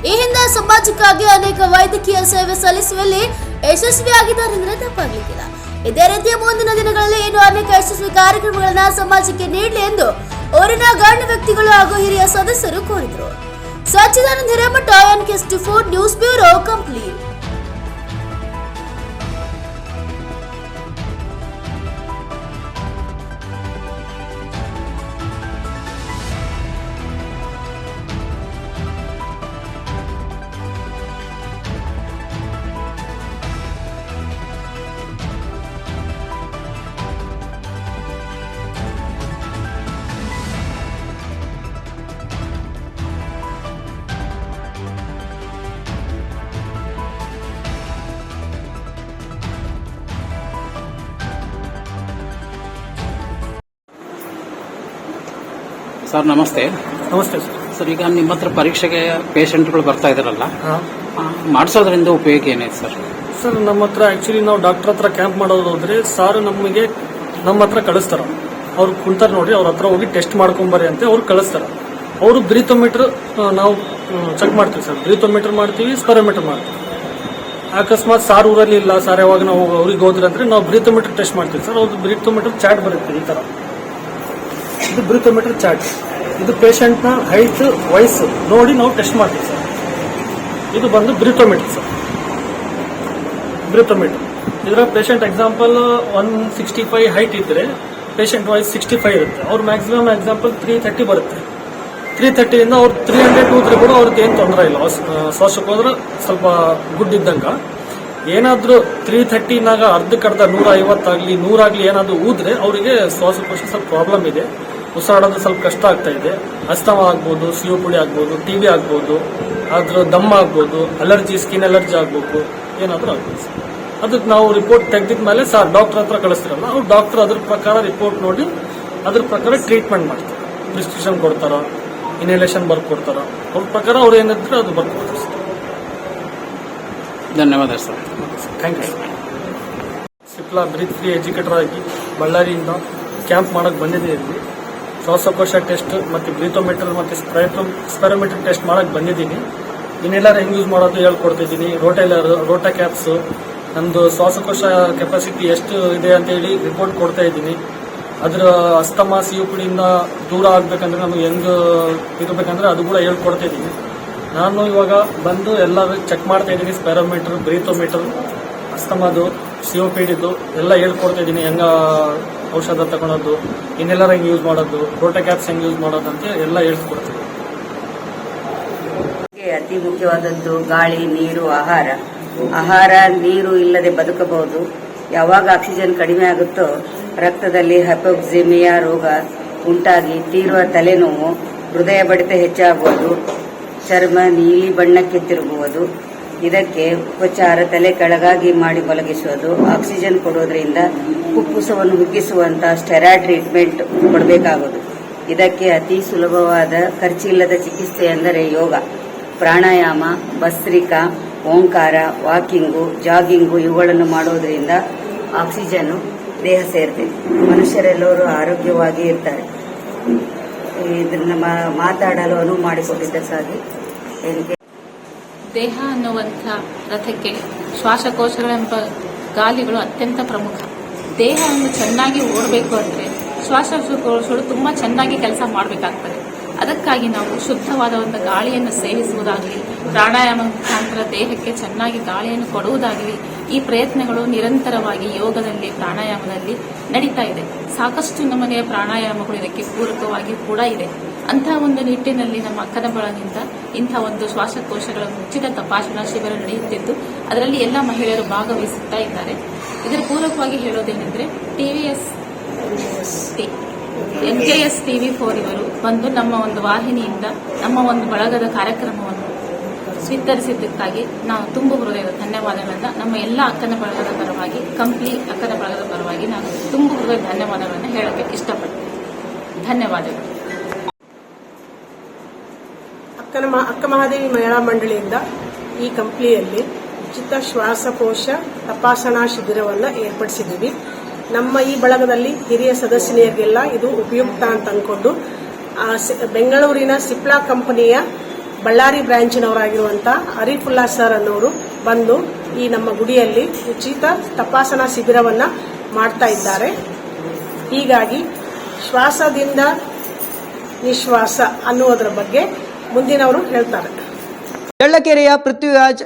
ಈ ಹಿಂದೆ ಸಮಾಜಕ್ಕಾಗಿ ಅನೇಕ ವೈದ್ಯಕೀಯ ಸೇವೆ ಸಲ್ಲಿಸುವಲ್ಲಿ ಯಶಸ್ವಿಯಾಗಿದ್ದಾರೆ ಎಂದರೆ ತಪ್ಪಾಗಲಿಕ್ಕಿಲ್ಲ. ಇದೇ ರೀತಿಯ ಮುಂದಿನ ದಿನಗಳಲ್ಲಿ ಇನ್ನೂ ಅನೇಕ ಯಶಸ್ವಿ ಕಾರ್ಯಕ್ರಮಗಳನ್ನು ಸಮಾಜಕ್ಕೆ ನೀಡಲಿ ಎಂದು ಊರಿನ ಗಣ್ಯ ವ್ಯಕ್ತಿಗಳು ಹಾಗೂ ಹಿರಿಯ ಸದಸ್ಯರು ಕೋರಿದರು. Sachchidananda Hiremath, NK64 news bureau, Kampli. Sir ನಮಸ್ತೆ. ನಮಸ್ತೆ ಸರ್. ಸರ್, ಈಗ ನಿಮ್ಮ ಹತ್ರ ಪರೀಕ್ಷೆಗೆ ಪೇಷಂಟ್ಗಳು ಬರ್ತಾ ಇದಾರಲ್ಲ, ಮಾಡಿಸೋದ್ರಿಂದ ಉಪಯೋಗ ಏನಿದೆ ಸರ್? ಸರ್, ನಮ್ಮ ಹತ್ರ ಆಕ್ಚುಲಿ ನಾವು ಡಾಕ್ಟರ್ ಹತ್ರ ಕ್ಯಾಂಪ್ ಮಾಡೋದು ಹೋದ್ರೆ ಸಾರ್ ನಮಗೆ ನಮ್ಮ ಹತ್ರ ಕಳಿಸ್ತಾರ. ಅವ್ರು ಕುಂತಾರ ನೋಡಿ, ಅವ್ರ ಹತ್ರ ಹೋಗಿ ಟೆಸ್ಟ್ ಮಾಡ್ಕೊಂಬರ್ರಿ ಅಂತ ಅವ್ರು ಕಳಿಸ್ತಾರ. ಅವರು ಬ್ರೀಥೋಮೀಟರ್ ನಾವು ಚೆಕ್ ಮಾಡ್ತೀವಿ ಸರ್. ಬ್ರೀಥೋಮೀಟರ್ ಮಾಡ್ತೀವಿ, ಸ್ಪೈರೋಮೀಟರ್ ಮಾಡ್ತೀವಿ. ಅಕಸ್ಮಾತ್ ಸಾರ್ ಊರಲ್ಲಿ ಇಲ್ಲ, ಸಾರ್ ಯಾವಾಗ ನಾವು ಅವ್ರಿಗೆ ಹೋದ್ರೆ ಅಂದ್ರೆ ನಾವು ಬ್ರೀಥೋಮೀಟರ್ ಟೆಸ್ಟ್ ಮಾಡ್ತೀವಿ ಸರ್. ಅವ್ರದ್ದು ಬ್ರೀಥೋಮೀಟರ್ ಚಾರ್ಟ್ ಬರುತ್ತೆ ಈ ತರ. ಇದು ಬ್ರೀಥೋಮೀಟರ್ ಚಾರ್ಟ್. ಇದು ಪೇಷಂಟ್ ನ ಹೈಟ್, ವಯಸ್ಸು ನೋಡಿ ನಾವು ಟೆಸ್ಟ್ ಮಾಡ್ತೀವಿ ಸರ್. ಇದು ಬಂದು ಬ್ರೀಥೋಮೀಟರ್ ಸರ್. ಬ್ರೀಥೋಮೀಟರ್ ಇದರ ಪೇಷಂಟ್ ಎಕ್ಸಾಂಪಲ್ 165 ಹೈಟ್ ಇದ್ರೆ ಪೇಷಂಟ್ ವಾಯ್ಸ್ 65 ಇರುತ್ತೆ. ಅವ್ರ ಮ್ಯಾಕ್ಸಿಮಮ್ ಎಕ್ಸಾಂಪಲ್ 330 ಬರುತ್ತೆ. 330 ಇಂದ ಅವ್ರು 300 ಹೋದ್ರೆ ಕೂಡ ಅವ್ರಿಗೆ ಏನು ತೊಂದರೆ ಇಲ್ಲ. ಶ್ವಾಸಕ್ಕೆ ಹೋದ್ರೆ ಸ್ವಲ್ಪ ಗುಡ್ ಇದ್ದಂಗ. ಏನಾದ್ರೂ 330ನಾಗ ಅರ್ಧಕ್ಕರ್ಧ 150 ಆಗಲಿ 100 ಆಗಲಿ ಏನಾದ್ರೂ ಊದ್ರೆ ಅವರಿಗೆ ಶ್ವಾಸಕೋಶ ಸ್ವಲ್ಪ ಪ್ರಾಬ್ಲಮ್ ಇದೆ. ಉಸಿರಾಡೋದು ಸ್ವಲ್ಪ ಕಷ್ಟ ಆಗ್ತಾ ಇದೆ. ಅಸ್ತಮ ಆಗ್ಬೋದು, COPD ಆಗ್ಬೋದು, TB ಆಗ್ಬೋದು, ಅದ್ರ ದಮ್ಮ ಆಗ್ಬೋದು, ಅಲರ್ಜಿ, ಸ್ಕಿನ್ ಅಲರ್ಜಿ ಆಗ್ಬೇಕು, ಏನಾದ್ರೂ ಆಗ್ಬೋದು ಸರ್. ಅದಕ್ಕೆ ನಾವು ರಿಪೋರ್ಟ್ ತೆಗೆದಿದ್ಮೇಲೆ ಸರ್ ಡಾಕ್ಟರ್ ಹತ್ರ ಕಳಿಸ್ತಿರಲ್ಲ, ಅವ್ರು ಡಾಕ್ಟರ್ ಅದ್ರ ಪ್ರಕಾರ ರಿಪೋರ್ಟ್ ನೋಡಿ ಅದ್ರ ಪ್ರಕಾರ ಟ್ರೀಟ್ಮೆಂಟ್ ಮಾಡ್ತಾರೆ. ಪ್ರಿಸ್ಕ್ರಿಪ್ಷನ್ ಕೊಡ್ತಾರ, ಇನ್ಹೇಲೇಷನ್ ಬರ್ಕೊಡ್ತಾರ. ಅವ್ರ ಪ್ರಕಾರ ಅವ್ರು ಏನಿದ್ರೆ ಅದು ಬರ್ಕೊಡ್ತಾರೆ ಸರ್. ಧನ್ಯವಾದ sir. Thank you. Cipla Breathe Free educator ಆಗಿ ಬಳ್ಳಾರಿಯಿಂದ ಕ್ಯಾಂಪ್ ಮಾಡಕ್ಕೆ ಬಂದಿದೆ. ಇಲ್ಲಿ ಶ್ವಾಸಕೋಶ ಟೆಸ್ಟ್ ಮತ್ತು ಬ್ರೀಥೋಮೀಟರ್ ಮತ್ತು ಸ್ಪೈರೋಮೀಟರ್ ಟೆಸ್ಟ್ ಮಾಡಕ್ಕೆ ಬಂದಿದ್ದೀನಿ. ಇನ್ನೆಲ್ಲರೂ ಹೆಂಗೆ ಯೂಸ್ ಮಾಡೋದು ಹೇಳ್ಕೊಡ್ತಿದ್ದೀನಿ. ರೋಟಾ ಕ್ಯಾಪ್ಸು, ನಮ್ಮದು ಶ್ವಾಸಕೋಶ ಕೆಪಾಸಿಟಿ ಎಷ್ಟು ಇದೆ ಅಂತ ಹೇಳಿ ರಿಪೋರ್ಟ್ ಕೊಡ್ತಾ ಇದ್ದೀನಿ. ಅದರ ಅಸ್ತಮ, COPD ಇಂದ ದೂರ ಆಗ್ಬೇಕಂದ್ರೆ ನಮಗೆ ಹೆಂಗೆ ಇರಬೇಕಂದ್ರೆ ಅದು ಕೂಡ ಹೇಳ್ಕೊಡ್ತಾ ಇದ್ದೀನಿ. ನಾನು ಇವಾಗ ಬಂದು ಎಲ್ಲರೂ ಚೆಕ್ ಮಾಡ್ತಾ ಇದ್ದೀನಿ. ಸ್ಪೈರೋಮೀಟರ್, ಬ್ರೀಥೋಮೀಟರ್, ಅಸ್ತಮದು, COPDದು ಎಲ್ಲ ಹೇಳ್ಕೊಡ್ತಾ ಇದ್ದೀನಿ. ಹೆಂಗ ಔಷಧ ತಗೊಳೋದು, ಇನ್ನೆಲ್ಲರ ಹೆಂಗೆ ಯೂಸ್ ಮಾಡೋದು, ರೋಟಾ ಕ್ಯಾಪ್ಸ್ ಹೆಂಗೆ ಯೂಸ್ ಮಾಡೋದು ಅಂತ ಎಲ್ಲ ಹೇಳ್ಕೊಡ್ತೀನಿ. ಅತಿ ಮುಖ್ಯವಾದದ್ದು ಗಾಳಿ, ನೀರು, ಆಹಾರ ನೀರು ಇಲ್ಲದೆ ಬದುಕಬಹುದು. ಯಾವಾಗ ಆಕ್ಸಿಜನ್ ಕಡಿಮೆ ಆಗುತ್ತೋ ರಕ್ತದಲ್ಲಿ ಹೈಪೋಕ್ಸಿಮಿಯಾ ರೋಗ ಉಂಟಾಗಿ ತೀವ್ರ ತಲೆನೋವು, ಹೃದಯ ಬಡಿತ ಹೆಚ್ಚಾಗುವುದು, ಚರ್ಮ ನೀಲಿ ಬಣ್ಣಕ್ಕೆ ತಿರುಗುವುದು. ಇದಕ್ಕೆ ಉಪಚಾರ ತಲೆ ಕೆಳಗಾಗಿ ಮಾಡಿ ಮಲಗಿಸುವುದು, ಆಕ್ಸಿಜನ್ ಕೊಡೋದ್ರಿಂದ ಫುಫುಸವನ್ನು ಹಿಗ್ಗಿಸುವಂತಹ ಸ್ಟೆರಾಯ್ಡ್ ಟ್ರೀಟ್ಮೆಂಟ್ ಕೊಡಬೇಕಾಗುವುದು. ಇದಕ್ಕೆ ಅತಿ ಸುಲಭವಾದ ಖರ್ಚಿಲ್ಲದ ಚಿಕಿತ್ಸೆ ಎಂದರೆ ಯೋಗ, ಪ್ರಾಣಾಯಾಮ, ಭಸ್ತ್ರಿಕಾ, ಓಂಕಾರ, ವಾಕಿಂಗು, ಜಾಗಿಂಗು ಇವುಗಳನ್ನು ಮಾಡೋದ್ರಿಂದ ಆಕ್ಸಿಜನ್ ದೇಹ ಸೇರ್ತದೆ. ಮನುಷ್ಯರೆಲ್ಲರೂ ಆರೋಗ್ಯವಾಗಿ ಇರ್ತಾರೆ. ಇದನ್ನ ಮಾತಾಡಲು ಅನುವು ಮಾಡಿಕೊಟ್ಟಿದ್ದಕ್ಕಾಗಿ ದೇಹ ಅನ್ನುವಂಥ ರಥಕ್ಕೆ ಶ್ವಾಸಕೋಶಗಳೆಂಬ ಗಾಲಿಗಳು ಅತ್ಯಂತ ಪ್ರಮುಖ. ದೇಹವನ್ನು ಚೆನ್ನಾಗಿ ಓಡಬೇಕು ಅಂದರೆ ಶ್ವಾಸಕೋಶಗಳು ತುಂಬ ಚೆನ್ನಾಗಿ ಕೆಲಸ ಮಾಡಬೇಕಾಗ್ತದೆ. ಅದಕ್ಕಾಗಿ ನಾವು ಶುದ್ಧವಾದ ಒಂದು ಗಾಳಿಯನ್ನು ಸೇವಿಸುವುದಾಗಲಿ, ಪ್ರಾಣಾಯಾಮ ಮುಖಾಂತರ ದೇಹಕ್ಕೆ ಚೆನ್ನಾಗಿ ಗಾಳಿಯನ್ನು ಕೊಡುವುದಾಗಲಿ, ಈ ಪ್ರಯತ್ನಗಳು ನಿರಂತರವಾಗಿ ಯೋಗದಲ್ಲಿ, ಪ್ರಾಣಾಯಾಮದಲ್ಲಿ ನಡೀತಾ ಇದೆ. ಸಾಕಷ್ಟು ನಮೂನೆಯ ಪ್ರಾಣಾಯಾಮಗಳು ಇದಕ್ಕೆ ಪೂರಕವಾಗಿ ಕೂಡ ಇದೆ. ಅಂತಹ ಒಂದು ನಿಟ್ಟಿನಲ್ಲಿ ನಮ್ಮ ಅಕ್ಕನಬಳದಿಂದ ಇಂಥ ಒಂದು ಶ್ವಾಸಕೋಶಗಳ ಉಚಿತ ತಪಾಸಣಾ ಶಿಬಿರ ನಡೆಯುತ್ತಿದ್ದು ಅದರಲ್ಲಿ ಎಲ್ಲ ಮಹಿಳೆಯರು ಭಾಗವಹಿಸುತ್ತಾ ಇದ್ದಾರೆ. ಇದರ ಪೂರಕವಾಗಿ ಹೇಳೋದೇನೆಂದರೆ NKS TV4 ಇವರು ಬಂದು ನಮ್ಮ ಒಂದು ವಾಹಿನಿಯಿಂದ ನಮ್ಮ ಒಂದು ಬಳಗದ ಕಾರ್ಯಕ್ರಮವನ್ನು ಸ್ವೀಕರಿಸಿದ್ದಕ್ಕಾಗಿ ನಾವು ತುಂಬ ಹೃದಯದ ಧನ್ಯವಾದಗಳನ್ನು ನಮ್ಮ ಎಲ್ಲ ಅಕ್ಕನ ಬಳಗದ ಪರವಾಗಿ, ಕಂಪ್ಲಿ ಅಕ್ಕನ ಬಳಗದ ಪರವಾಗಿ ನಾನು ತುಂಬ ಹೃದಯದ ಧನ್ಯವಾದಗಳನ್ನು ಹೇಳಕ್ಕೆ ಇಷ್ಟಪಡ್ತೀನಿ. ಧನ್ಯವಾದಗಳು. ಅಕ್ಕ ಮಹಾದೇವಿ ಮಹಿಳಾ ಮಂಡಳಿಯಿಂದ ಈ ಕಂಪ್ನಿಯಲ್ಲಿ ಉಚಿತ ಶ್ವಾಸಕೋಶ ತಪಾಸಣಾ ಶಿಬಿರವನ್ನು ಏರ್ಪಡಿಸಿದ್ದೀವಿ. ನಮ್ಮ ಈ ಬಳಗದಲ್ಲಿ ಹಿರಿಯ ಸದಸ್ಯರಿಗೆಲ್ಲ ಇದು ಉಪಯುಕ್ತ ಅಂತ ಅಂದ್ಕೊಂಡು ಬೆಂಗಳೂರಿನ ಸಿಪ್ಲಾ ಕಂಪನಿಯ ಬಳ್ಳಾರಿ ಬ್ರಾಂಚಿನವರಾಗಿರುವಂಥ ಅರಿಫುಲ್ಲಾ ಸರ್ ಅನ್ನೋರು ಬಂದು ಈ ನಮ್ಮ ಗುಡಿಯಲ್ಲಿ ಉಚಿತ ತಪಾಸಣಾ ಶಿಬಿರವನ್ನು ಮಾಡ್ತಾ ಇದ್ದಾರೆ. ಹೀಗಾಗಿ ಶ್ವಾಸದಿಂದ ನಿಶ್ವಾಸ ಅನ್ನುವುದರ ಬಗ್ಗೆ ಮುಂದಿನವರು ಹೇಳ್ತಾರೆ. ಚಳ್ಳಕೆರೆಯ ಪೃಥ್ವಿರಾಜ್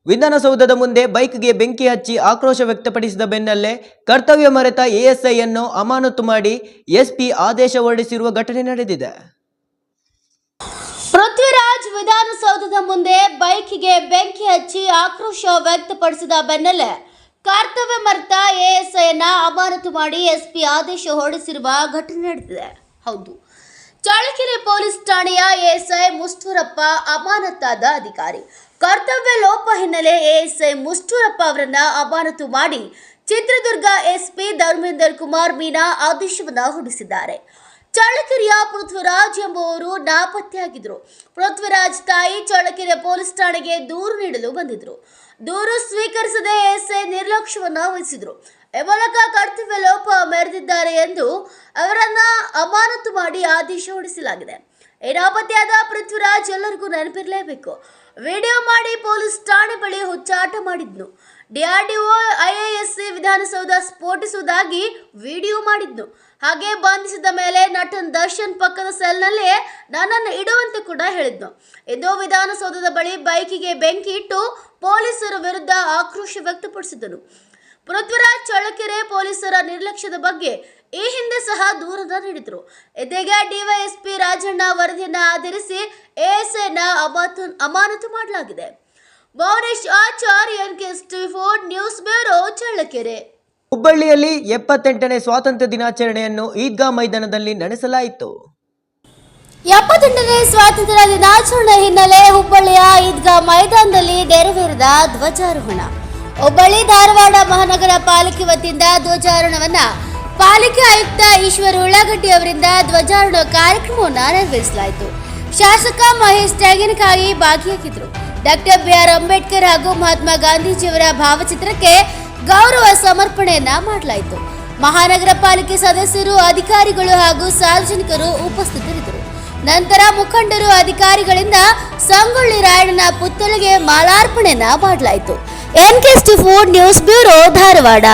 ವಿಧಾನಸೌಧದ ಮುಂದೆ ಬೈಕ್ಗೆ ಬೆಂಕಿ ಹಚ್ಚಿ ಆಕ್ರೋಶ ವ್ಯಕ್ತಪಡಿಸಿದ ಬೆನ್ನಲ್ಲೇ ಕರ್ತವ್ಯ ಮರೆತ ಎಎಸ್ಐ ಅನ್ನು ಅಮಾನತು ಮಾಡಿ ಎಸ್ಪಿ ಆದೇಶ ಹೊರಡಿಸಿರುವ ಘಟನೆ ನಡೆದಿದೆ. ಪೃಥ್ವಿರಾಜ್ ವಿಧಾನಸೌಧದ ಮುಂದೆ ಬೈಕ್ಗೆ ಬೆಂಕಿ ಹಚ್ಚಿ ಆಕ್ರೋಶ ವ್ಯಕ್ತಪಡಿಸಿದ ಬೆನ್ನಲ್ಲೇ ಕರ್ತವ್ಯ ಮರೆತ ಎಎಸ್ಐ ಅನ್ನ ಅಮಾನತು ಮಾಡಿ ಎಸ್ಪಿ ಆದೇಶ ಹೊರಡಿಸಿರುವ ಘಟನೆ ನಡೆದಿದೆ. ಹೌದು, ಚಳ್ಳಕೆರೆ ಪೊಲೀಸ್ ಠಾಣೆಯ ಎಎಸ್ಐ ಮುಸ್ತೂರಪ್ಪ ಅಮಾನತಾದ ಅಧಿಕಾರಿ. ಕರ್ತವ್ಯ ಲೋಪ ಹಿನ್ನೆಲೆ ಎಎಸ್ಐ ಮುಸ್ತೂರಪ್ಪ ಅವರನ್ನ ಅಮಾನತು ಮಾಡಿ ಚಿತ್ರದುರ್ಗ ಎಸ್ಪಿ ಧರ್ಮೇಂದರ್ ಕುಮಾರ್ ಮೀನಾ ಆದೇಶವನ್ನು ಹೊರಡಿಸಿದ್ದಾರೆ. ಚಳ್ಳಕೆರೆಯ ಪೃಥ್ವಿರಾಜ್ ಎಂಬುವರು ನಾಪತ್ತೆಯಾಗಿದ್ದರು. ಪೃಥ್ವಿರಾಜ್ ತಾಯಿ ಚಳ್ಳಕೆರೆ ಪೊಲೀಸ್ ಠಾಣೆಗೆ ದೂರು ನೀಡಲು ಬಂದಿದ್ರು. ದೂರು ಸ್ವೀಕರಿಸದೆ ಎಎಸ್ಐ ನಿರ್ಲಕ್ಷ್ಯವನ್ನು ವಹಿಸಿದ್ರು. ಈ ಮೂಲಕ ಕರ್ತವ್ಯ ಲೋಪ ಮೆರೆದಿದ್ದಾರೆ ಎಂದು ಅವರನ್ನ ಅಮಾನತು ಮಾಡಿ ಆದೇಶ ಹೊರಡಿಸಲಾಗಿದೆ. ಈ ನಾಪತ್ತೆಯಾದ ಪೃಥ್ವಿರಾಜ್ ಎಲ್ಲರಿಗೂ ನೆನಪಿರಲೇಬೇಕು. ವಿಡಿಯೋ ಮಾಡಿ ಪೊಲೀಸ್ ಠಾಣೆ ಬಳಿ ಹುಚ್ಚಾಟ ಮಾಡಿದ್ನು. ಡಿಆರ್ಡಿಒ ಐಎಎಸ್ಸಿ ವಿಧಾನಸೌಧ ಸ್ಫೋಟಿಸುವುದಾಗಿ ವಿಡಿಯೋ ಮಾಡಿದ್ನು. ಹಾಗೆ ಬಂಧಿಸಿದ ಮೇಲೆ ನಟನ್ ದರ್ಶನ್ ಪಕ್ಕದ ಸೆಲ್ನಲ್ಲೇ ನನ್ನನ್ನು ಇಡುವಂತೆ ಕೂಡ ಹೇಳಿದ್ನು. ಇಂದು ವಿಧಾನಸೌಧದ ಬಳಿ ಬೈಕಿಗೆ ಬೆಂಕಿ ಇಟ್ಟು ಪೊಲೀಸರ ವಿರುದ್ಧ ಆಕ್ರೋಶ ವ್ಯಕ್ತಪಡಿಸಿದನು. ಪೃಥ್ವಿರಾಜ್ ಚಳ್ಳಕೆರೆ ಪೊಲೀಸರ ನಿರ್ಲಕ್ಷ್ಯದ ಬಗ್ಗೆ ಈ ಹಿಂದೆ ಸಹ ದೂರನ್ನ ನೀಡಿದ್ರು. ಇದೀಗ ಡಿವೈಎಸ್ಪಿ ರಾಜಣ್ಣ ವರದಿಯನ್ನ ಆಧರಿಸಿ ಎಎಸ್ಐನ ಅಮಾನತು ಮಾಡಲಾಗಿದೆ. Bhuvanesh Achar, NK64 news bureau, Challakere. ಹುಬ್ಬಳ್ಳಿಯಲ್ಲಿ 78ನೇ ಸ್ವಾತಂತ್ರ್ಯ ದಿನಾಚರಣೆಯನ್ನು ಈದ್ಗಾ ಮೈದಾನದಲ್ಲಿ ನಡೆಸಲಾಯಿತು. 78ನೇ ಸ್ವಾತಂತ್ರ್ಯ ದಿನಾಚರಣೆ ಹಿನ್ನೆಲೆ ಹುಬ್ಬಳ್ಳಿಯ ಈದ್ಗಾ ಮೈದಾನದಲ್ಲಿ ನೆರವೇರಿದ ಧ್ವಜಾರೋಹಣ. ಹುಬ್ಬಳ್ಳಿ ಧಾರವಾಡ ಮಹಾನಗರ ಪಾಲಿಕೆ ವತಿಯಿಂದ ಧ್ವಜಾರೋಹಣವನ್ನ ಪಾಲಿಕೆ ಆಯುಕ್ತ ಈಶ್ವರ್ ಉಳ್ಳಾಗಡ್ಡಿ ಅವರಿಂದ ಧ್ವಜಾರೋಹಣ ಕಾರ್ಯಕ್ರಮವನ್ನು ನೆರವೇರಿಸಲಾಯಿತು. ಶಾಸಕ ಮಹೇಶ್ ತೆಂಗಿನಕಾಯಿ ಭಾಗಿಯಾಗಿದ್ದರು. ಡಾಕ್ಟರ್ BR ಅಂಬೇಡ್ಕರ್ ಹಾಗೂ ಮಹಾತ್ಮ ಗಾಂಧೀಜಿಯವರ ಭಾವಚಿತ್ರಕ್ಕೆ ಗೌರವ ಸಮರ್ಪಣೆಯನ್ನ ಮಾಡಲಾಯಿತು. ಮಹಾನಗರ ಪಾಲಿಕೆ ಸದಸ್ಯರು, ಅಧಿಕಾರಿಗಳು ಹಾಗೂ ಸಾರ್ವಜನಿಕರು ಉಪಸ್ಥಿತರಿದ್ದರು. ನಂತರ ಮುಖಂಡರು, ಅಧಿಕಾರಿಗಳಿಂದ ಸಂಗೊಳ್ಳಿ ರಾಯಣ್ಣನ ಪುತ್ಥಳಿಗೆ ಮಾಲಾರ್ಪಣೆಯನ್ನ ಮಾಡಲಾಯಿತು. NK64 news bureau, Dharwad.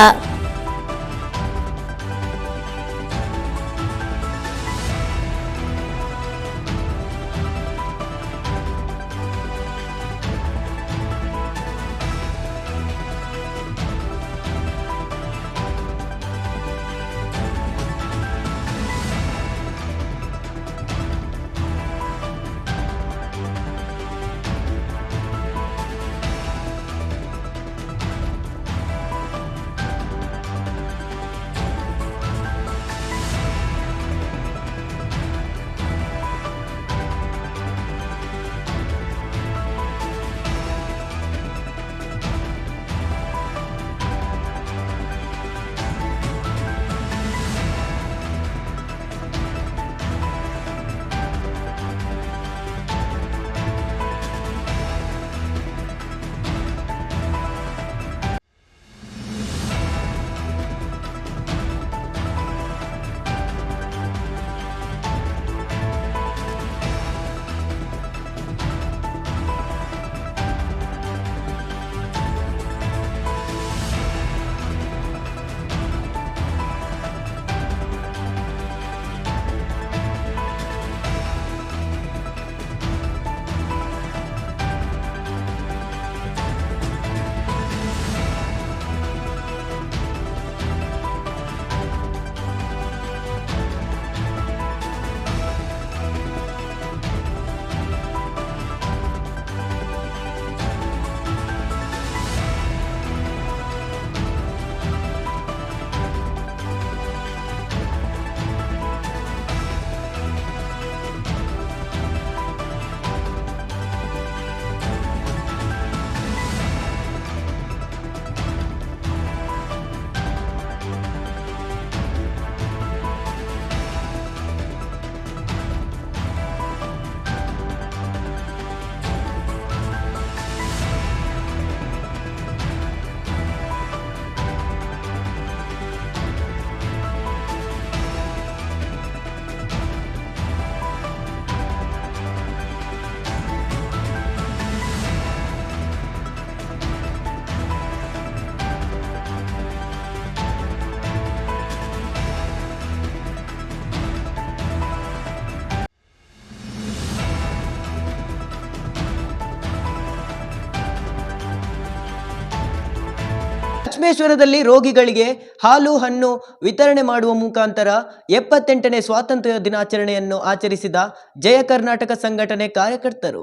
ಲಕ್ಷ್ಮೇಶ್ವರದಲ್ಲಿ ರೋಗಿಗಳಿಗೆ ಹಾಲು ಹಣ್ಣು ವಿತರಣೆ ಮಾಡುವ ಮುಖಾಂತರ 78ನೇ ಸ್ವಾತಂತ್ರ್ಯ ದಿನಾಚರಣೆಯನ್ನು ಆಚರಿಸಿದ ಜಯ ಕರ್ನಾಟಕ ಸಂಘಟನೆ ಕಾರ್ಯಕರ್ತರು.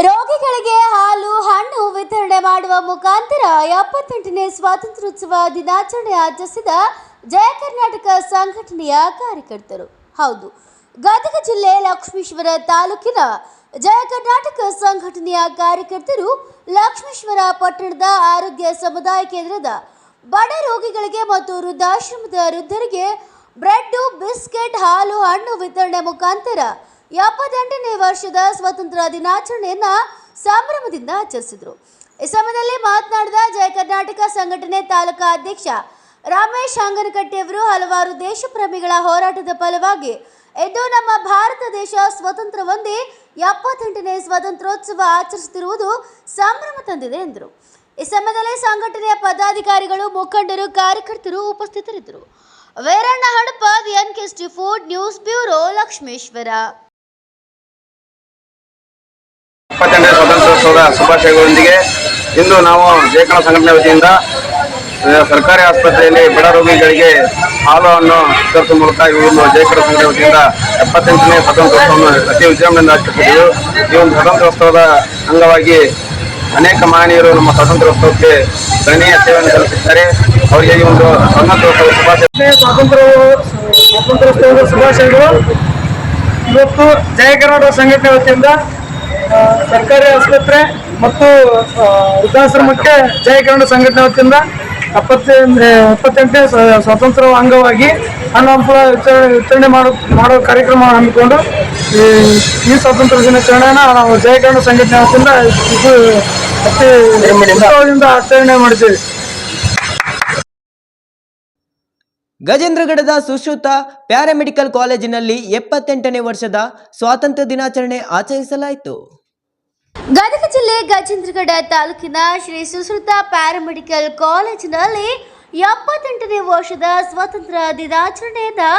ರೋಗಿಗಳಿಗೆ ಹಾಲು ಹಣ್ಣು ವಿತರಣೆ ಮಾಡುವ ಮುಖಾಂತರ 78ನೇ ಸ್ವಾತಂತ್ರ್ಯೋತ್ಸವ ದಿನಾಚರಣೆ ಆಚರಿಸಿದ ಜಯ ಕರ್ನಾಟಕ ಸಂಘಟನೆಯ ಕಾರ್ಯಕರ್ತರು. ಹೌದು, ಗದಗ ಜಿಲ್ಲೆ ಲಕ್ಷ್ಮೇಶ್ವರ ತಾಲೂಕಿನ ಜಯ ಕರ್ನಾಟಕ ಸಂಘಟನೆಯ ಕಾರ್ಯಕರ್ತರು ಲಕ್ಷ್ಮೇಶ್ವರ ಪಟ್ಟಣದ ಆರೋಗ್ಯ ಸಮುದಾಯ ಕೇಂದ್ರದ ಬಡ ರೋಗಿಗಳಿಗೆ ಮತ್ತು ವೃದ್ಧಾಶ್ರಮದ ವೃದ್ಧರಿಗೆ ಬ್ರೆಡ್, ಬಿಸ್ಕೆಟ್, ಹಾಲು ಹಣ್ಣು ವಿತರಣೆ ಮುಖಾಂತರ 78ನೇ ವರ್ಷದ ಸ್ವಾತಂತ್ರ್ಯ ದಿನಾಚರಣೆಯನ್ನ ಸಂಭ್ರಮದಿಂದ ಆಚರಿಸಿದರು. ಈ ಸಮಯದಲ್ಲಿ ಮಾತನಾಡಿದ ಜಯ ಕರ್ನಾಟಕ ಸಂಘಟನೆ ತಾಲೂಕಾ ಅಧ್ಯಕ್ಷ ರಮೇಶ್ ಹಂಗನಕಟ್ಟಿ ಅವರು ಹಲವಾರು ದೇಶಪ್ರೇಮಿಗಳ ಹೋರಾಟದ ಫಲವಾಗಿ ಇದು ನಮ್ಮ ಭಾರತ ದೇಶ ಸ್ವತಂತ್ರ ಹೊಂದಿ 78ನೇ ಸ್ವಾತಂತ್ರ್ಯೋತ್ಸವ ಆಚರಿಸುತ್ತಿರುವುದು ಸಂಭ್ರಮ ತಂದಿದೆ ಎಂದರು. ಈ ಸಮಯದಲ್ಲಿ ಸಂಘಟನೆಯ ಪದಾಧಿಕಾರಿಗಳು, ಮುಖಂಡರು, ಕಾರ್ಯಕರ್ತರು ಉಪಸ್ಥಿತರಿದ್ದರು. Veeranna Hadapad, NKST food news bureau, Lakshmeshwar. 78ನೇ ಸ್ವಾತಂತ್ರ್ಯೋತ್ಸವದ ಶುಭಾಶಯಗಳೊಂದಿಗೆ ಇಂದು ನಾವು ಜಯಕರ್ನಾಟಕ ಸಂಘಟನೆ ವತಿಯಿಂದ ಸರ್ಕಾರಿ ಆಸ್ಪತ್ರೆಯಲ್ಲಿ ಬಡ ರೋಗಿಗಳಿಗೆ ಹಾಲನ್ನು ವಿತರಿಸುವ ಮೂಲಕ ಇವನ್ನು ಜಯಕರ್ನಾಟಕ ಸಂಘಟನೆ ವತಿಯಿಂದ 78ನೇ ಸ್ವಾತಂತ್ರ್ಯೋತ್ಸವವನ್ನು ಅತಿ ವಿಜೃಂಭಣೆಯಿಂದ ಆಚರಿಸಿದ್ದೆವು. ಈ ಒಂದು ಸ್ವಾತಂತ್ರ್ಯೋತ್ಸವದ ಅಂಗವಾಗಿ ಅನೇಕ ಮಹನೀಯರು ನಮ್ಮ ಸ್ವಾತಂತ್ರ್ಯೋತ್ಸವಕ್ಕೆ ಗಣನೀಯ ಸೇವೆಯನ್ನು ಸಲ್ಲಿಸಿದ್ದಾರೆ. ಅವರಿಗೆ ಈ ಒಂದು ಸ್ವಾತಂತ್ರ್ಯೋತ್ಸವ ಸ್ವಾತಂತ್ರ್ಯೋತ್ಸವದ ಶುಭಾಶಯಗಳು. ಇವತ್ತು ಜಯ ಕರ್ನಾಟಕ ಸಂಘಟನೆ ವತಿಯಿಂದ ಸರ್ಕಾರಿ ಆಸ್ಪತ್ರೆ ಮತ್ತು ವೃದ್ಧಾಶ್ರಮಕ್ಕೆ ಜಯ ಕರ್ನಾಟಕ ಸಂಘಟನೆ ವತಿಯಿಂದ 78ನೇ ಸ್ವಾತಂತ್ರ್ಯ ಅಂಗವಾಗಿ ಹಣ್ಣು ಹಂಪಲ ವಿತರಣೆ ಮಾಡೋ ಕಾರ್ಯಕ್ರಮ ಹಮ್ಮಿಕೊಂಡು ಈ ಸ್ವಾತಂತ್ರ್ಯ ದಿನಾಚರಣೆಯನ್ನು ನಾವು ಜಯ ಕರ್ನಾಟಕ ಸಂಘಟನೆ ವತಿಯಿಂದ ಇದು ಅತಿ ಉತ್ಸವದಿಂದ ಆಚರಣೆ ಮಾಡಿದ್ದೇವೆ. ಗಜೇಂದ್ರಗಡದ ಸುಶ್ರುತ ಪ್ಯಾರಾಮೆಡಿಕಲ್ ಕಾಲೇಜಿನಲ್ಲಿ 78ನೇ ವರ್ಷದ ಸ್ವಾತಂತ್ರ್ಯ ದಿನಾಚರಣೆ ಆಚರಿಸಲಾಯಿತು. ಗದಗ ಜಿಲ್ಲೆ ಗಜೇಂದ್ರಗಡ ತಾಲೂಕಿನ ಶ್ರೀ ಸುಶ್ರುತ ಪ್ಯಾರಾಮೆಡಿಕಲ್ ಕಾಲೇಜಿನಲ್ಲಿ 78ನೇ ವರ್ಷದ ಸ್ವಾತಂತ್ರ್ಯ ದಿನಾಚರಣೆಯನ್ನು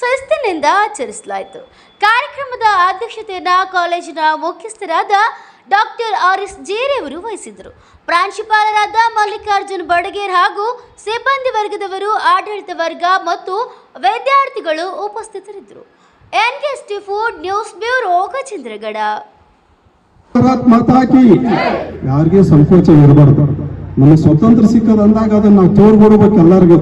ಶಿಸ್ತಿನಿಂದ ಆಚರಿಸಲಾಯಿತು. ಕಾರ್ಯಕ್ರಮದ ಅಧ್ಯಕ್ಷತೆಯನ್ನ ಕಾಲೇಜಿನ ಮುಖ್ಯಸ್ಥರಾದ ಡಾಕ್ಟರ್ RS ಜೇರೆ ಅವರು ವಹಿಸಿದರು. ಪ್ರಾಂಶುಪಾಲರಾದ ಮಲ್ಲಿಕಾರ್ಜುನ್ ಬಡಗೇರ್ ಹಾಗೂ ಸಿಬ್ಬಂದಿ ವರ್ಗದವರು, ಆಡಳಿತ ವರ್ಗ ಮತ್ತು ವಿದ್ಯಾರ್ಥಿಗಳು ಉಪಸ್ಥಿತರಿದ್ದರು. NKST food news bureau, Gajendragad. ಯಾರಿಗೆ ಸಂಕೋಚ ಇರಬಾರ್ದು. ನಮಗೆ ಸ್ವತಂತ್ರ ಸಿಕ್ಕದ ಅಂದಾಗ ಅದನ್ನ ನಾವು ತೋರ್ಬಿಡ್ಬೇಕು ಎಲ್ಲರಿಗೂ.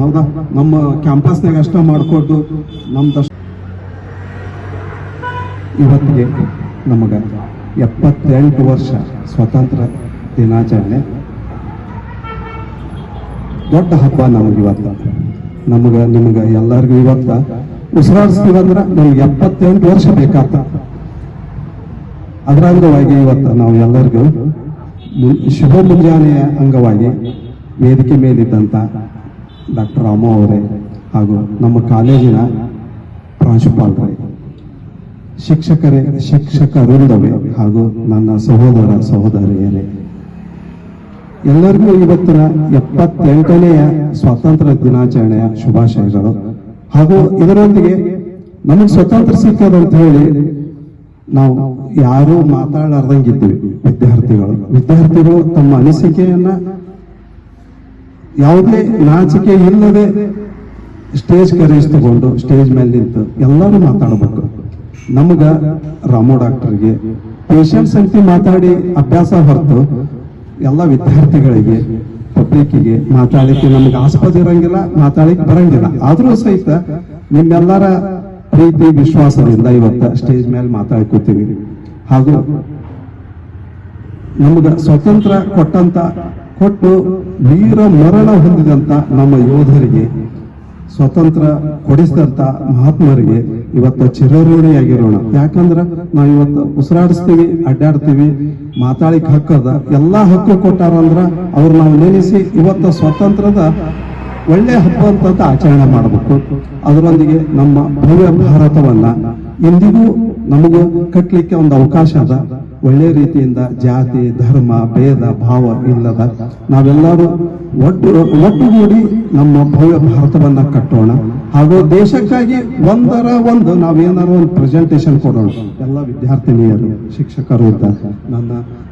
ಹೌದಾ, ನಮ್ಮ ಕ್ಯಾಂಪಸ್ನಾಗ ಅಷ್ಟ ಮಾಡಿಕೊಟ್ಟು ನಮ್ದಷ್ಟ ಇವತ್ತಿಗೆ ನಮಗ 78 ವರ್ಷ ಸ್ವಾತಂತ್ರ್ಯ ದಿನಾಚರಣೆ ದೊಡ್ಡ ಹಬ್ಬ ನಮಗೆ ಇವತ್ತ. ನಿಮಗ ಎಲ್ಲರಿಗೂ ಇವತ್ತ ಉಸಿರಾಡಿಸ್ತೀವಂದ್ರೆ ನಮ್ಗೆ 78 ವರ್ಷ ಬೇಕಾಗ್ತ. ಅದರ ಅಂಗವಾಗಿ ಇವತ್ತು ನಾವು ಎಲ್ಲರಿಗೂ ಶುಭ ಮುಂಜಾನೆಯ ಅಂಗವಾಗಿ ವೇದಿಕೆ ಮೇಲಿದ್ದಂಥ ಡಾಕ್ಟರ್ ರಾಮ ಅವರೇ ಹಾಗೂ ನಮ್ಮ ಕಾಲೇಜಿನ ಪ್ರಾಂಶುಪಾಲರೇ, ಶಿಕ್ಷಕ ವೃಂದವೇ ಹಾಗೂ ನನ್ನ ಸಹೋದರ ಸಹೋದರಿಯರೇ, ಎಲ್ಲರಿಗೂ ಇವತ್ತಿನ 78ನೇ ಸ್ವಾತಂತ್ರ್ಯ ದಿನಾಚರಣೆಯ ಶುಭಾಶಯಗಳು. ಹಾಗೂ ಇದರೊಂದಿಗೆ ನಮಗೆ ಸ್ವತಂತ್ರ ಸಿಕ್ಕದಂತ ಹೇಳಿ ನಾವು ಯಾರೂ ಮಾತಾಡಲಾರ್ದಂಗಿದ್ದೀವಿ. ವಿದ್ಯಾರ್ಥಿಗಳು ತಮ್ಮ ಅನಿಸಿಕೆಯನ್ನ ಯಾವುದೇ ನಾಚಿಕೆ ಇಲ್ಲದೆ ಸ್ಟೇಜ್ ಕರೇಜ್ ತಗೊಂಡು ಸ್ಟೇಜ್ ಮೇಲೆ ನಿಂತು ಎಲ್ಲರೂ ಮಾತಾಡಬೇಕು. ನಮಗ ರಾಮು ಡಾಕ್ಟರ್ಗೆ ಪೇಷಂಟ್ಸ್ ಅಂತ ಮಾತಾಡಿ ಅಭ್ಯಾಸ ಹೊರತು ಎಲ್ಲ ವಿದ್ಯಾರ್ಥಿಗಳಿಗೆ ಪಬ್ಲಿಕ್ಕಿಗೆ ಮಾತಾಡಲಿಕ್ಕೆ ನಮ್ಗೆ ಆಸ್ಪದ ಇರಂಗಿಲ್ಲ, ಮಾತಾಡಲಿಕ್ಕೆ ಬರಂಗಿಲ್ಲ. ಆದ್ರೂ ಸಹಿತ ನಿಮ್ಮೆಲ್ಲರ ಪ್ರೀತಿ ವಿಶ್ವಾಸದಿಂದ ಇವತ್ತ ಸ್ಟೇಜ್ ಮೇಲೆ ಮಾತಾಡ್ಕೋತೀವಿ. ಹಾಗೂ ನಮಗ ಸ್ವತಂತ್ರ ಕೊಟ್ಟು ವೀರ ಮರಣ ಹೊಂದಿದಂತ ನಮ್ಮ ಯೋಧರಿಗೆ, ಸ್ವತಂತ್ರ ಕೊಡಿಸಿದಂತ ಮಹಾತ್ಮರಿಗೆ ಇವತ್ತು ಚಿರಋಣಿಯಾಗಿರೋಣ. ಯಾಕಂದ್ರ ನಾವು ಇವತ್ತು ಉಸಿರಾಡಿಸ್ತೀವಿ, ಅಡ್ಡಾಡ್ತೀವಿ, ಮಾತಾಡಿಕ್ ಹಕ್ಕದ ಎಲ್ಲಾ ಹಕ್ಕು ಕೊಟ್ಟಾರಂದ್ರ ಅವ್ರು ನಾವು ನೆನೆಸಿ ಇವತ್ತು ಸ್ವಾತಂತ್ರ್ಯದ ಒಳ್ಳೆ ಹಬ್ಬ ಅಂತ ಆಚರಣೆ ಮಾಡಬೇಕು. ಅದರೊಂದಿಗೆ ನಮ್ಮ ಭವ್ಯ ಭಾರತವನ್ನ ಇಂದಿಗೂ ನಮಗೂ ಕಟ್ಟಲಿಕ್ಕೆ ಒಂದು ಅವಕಾಶ ಅದ, ಒಳ್ಳೆ ರೀತಿಯಿಂದ ಜಾತಿ ಧರ್ಮ ಭೇದ ಭಾವ ಇಲ್ಲದ ನಾವೆಲ್ಲರೂ ಒಟ್ಟುಗೂಡಿ ನಮ್ಮ ಭವ್ಯ ಭಾರತವನ್ನ ಕಟ್ಟೋಣ. ಹಾಗೂ ದೇಶಕ್ಕಾಗಿ ಒಂದು ನಾವೇನಾರು ಒಂದು ಪ್ರೆಸೆಂಟೇಷನ್ ಕೊಡೋಣ. ಎಲ್ಲ ವಿದ್ಯಾರ್ಥಿನಿಯರು, ಶಿಕ್ಷಕರು ಇದ್ದಾರೆ. ನನ್ನ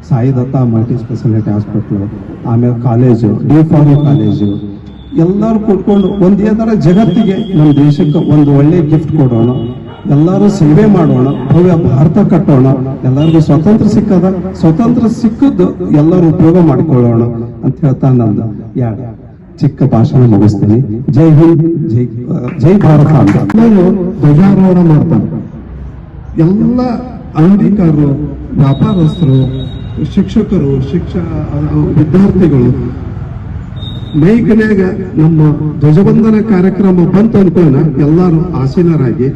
ಸಾಯಿದತ್ತ ಮಲ್ಟಿ ಸ್ಪೆಷಾಲಿಟಿ ಹಾಸ್ಪಿಟ್ಲು, ಆಮೇಲೆ ಕಾಲೇಜು, ಡಿ.ಫಾರ್ಮ್ ಕಾಲೇಜು, ಎಲ್ಲರೂ ಕೂತ್ಕೊಂಡು ಏನಾರ ಜಗತ್ತಿಗೆ ನಮ್ಮ ದೇಶಕ್ಕೆ ಒಂದು ಒಳ್ಳೆ ಗಿಫ್ಟ್ ಕೊಡೋಣ. ಎಲ್ಲರೂ ಸೇವೆ ಮಾಡೋಣ, ಭವ್ಯ ಭಾರತ ಕಟ್ಟೋಣ. ಎಲ್ಲರಿಗೂ ಸ್ವಾತಂತ್ರ್ಯ ಸಿಕ್ಕದ್ದು ಎಲ್ಲರೂ ಉಪಯೋಗ ಮಾಡಿಕೊಳ್ಳೋಣ ಅಂತ ಹೇಳ್ತಾ ನಂದು ಚಿಕ್ಕ ಭಾಷಣ ಮುಗಿಸ್ತೀನಿ. ಜೈ ಹಿಂದ್, ಜೈ ಭಾರತ ಅಂತ ಎಲ್ಲರೂ ಧ್ವಜಾರೋಹಣ ಮಾಡ್ತಾರೆ. ಎಲ್ಲ ಅಂಗಡಿಕಾರರು, ವ್ಯಾಪಾರಸ್ಥರು, ಶಿಕ್ಷಕರು, ವಿದ್ಯಾರ್ಥಿಗಳು ಮೈಕನ್ಯಾಗ ನಮ್ಮ ಧ್ವಜವಂದನ ಕಾರ್ಯಕ್ರಮ ಬಂತು ಅನ್ಕೋಣ ಎಲ್ಲರೂ ಆಸೀನರಾಗಿ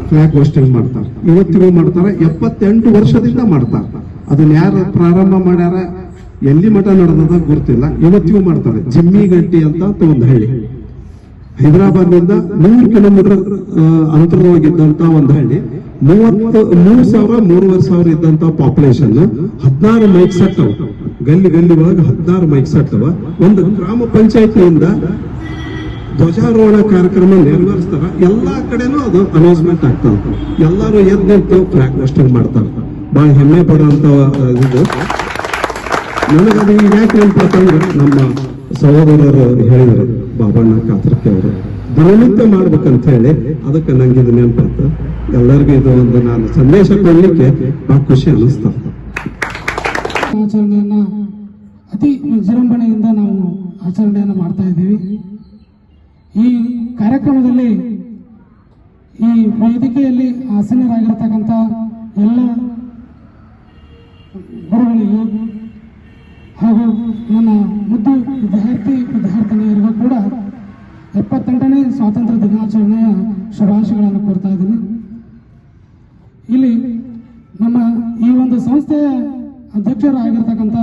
ಫ್ಲಾಗ್ ಹೋಸ್ಟಿಂಗ್ ಮಾಡ್ತಾರೆ. ಇವತ್ತಿಗೂ ಮಾಡ್ತಾರೆ, 78 ವರ್ಷದಿಂದ ಮಾಡ್ತಾರೆ. ಅದನ್ನ ಯಾರು ಪ್ರಾರಂಭ ಮಾಡ್ಯಾರ, ಎಲ್ಲಿ ಮಠ ನಡೆದ ಗೊತ್ತಿಲ್ಲ, ಇವತ್ತಿಗೂ ಮಾಡ್ತಾರೆ. ಜಿಮ್ಮಿಗಟ್ಟಿ ಅಂತ ಒಂದು ಹಳ್ಳಿ, ಹೈದರಾಬಾದ್ನಿಂದ 100 ಕಿಲೋಮೀಟರ್ ಅಂತರವಾಗಿದ್ದಂತ ಒಂದು ಹಳ್ಳಿ, 3,000 ಇದ್ದಂತ ಪಾಪ್ಯುಲೇಷನ್, 16 ಮೈಕ್ ಸೆಟ್ ಅವ, ಗಲ್ಲಿ ಒಳಗೆ 16 ಮೈಕ್ ಸೆಟ್ ಅವ. ಒಂದು ಗ್ರಾಮ ಪಂಚಾಯತಿಯಿಂದ ಧ್ವಜಾರೋಹಣ ಕಾರ್ಯಕ್ರಮ ನೆರವೇರಿಸ್ತಾರ. ಎಲ್ಲಾ ಕಡೆನೂ ಅದು ಅನೌನ್ಸ್ಮೆಂಟ್ ಆಗ್ತದೆ. ಎಲ್ಲರೂ ಎದ್ದು ನಿಂತು ಫ್ಲಾಗ್ ಹೋಸ್ಟಿಂಗ್ ಮಾಡ್ತಾರೆ. ಬಹಳ ಹೆಮ್ಮೆ ಪಡುವಂತ ಇದು. ನನಗದು ಯಾಕೆ ನೆನಪಂದ್ರೆ ನಮ್ಮ ಸಹೋದರರು ಹೇಳಿದರು, ಬಾಬಣ್ಣ ಕಾತ್ರಕ್ಕೆ ಅವರು ದಿನನಿತ್ಯ ಮಾಡ್ಬೇಕಂತ ಹೇಳಿ, ಅದಕ್ಕೆ ನಂಗೆ ಇದು ನೆನಪಾಯ್ತು. ಎಲ್ಲರಿಗೂ ಇದು ಒಂದು ನಾನು ಸಂದೇಶ ಕೊಡ್ಲಿಕ್ಕೆ ಬಹಳ ಖುಷಿ ಅನಿಸ್ತಾ. ಆಚರಣೆಯನ್ನ ಅತಿ ವಿಜೃಂಭಣೆಯಿಂದ ನಾವು ಆಚರಣೆಯನ್ನು ಮಾಡ್ತಾ ಇದ್ದೀವಿ. ಈ ಕಾರ್ಯಕ್ರಮದಲ್ಲಿ ಈ ವೇದಿಕೆಯಲ್ಲಿ ಆಸೀನರಾಗಿರ್ತಕ್ಕಂಥ ಎಲ್ಲ ಗುರುಗಳಿಗೂ ಹಾಗೂ ನನ್ನ ಮುದ್ದು ವಿದ್ಯಾರ್ಥಿನಿಯರಿಗೂ ಕೂಡ 78ನೇ ಸ್ವಾತಂತ್ರ್ಯ ದಿನಾಚರಣೆಯ ಶುಭಾಶಯಗಳನ್ನು ಕೋರ್ತಾ ಇದ್ದೀನಿ. ಇಲ್ಲಿ ನಮ್ಮ ಈ ಒಂದು ಸಂಸ್ಥೆಯ ಅಧ್ಯಕ್ಷರಾಗಿರ್ತಕ್ಕಂಥ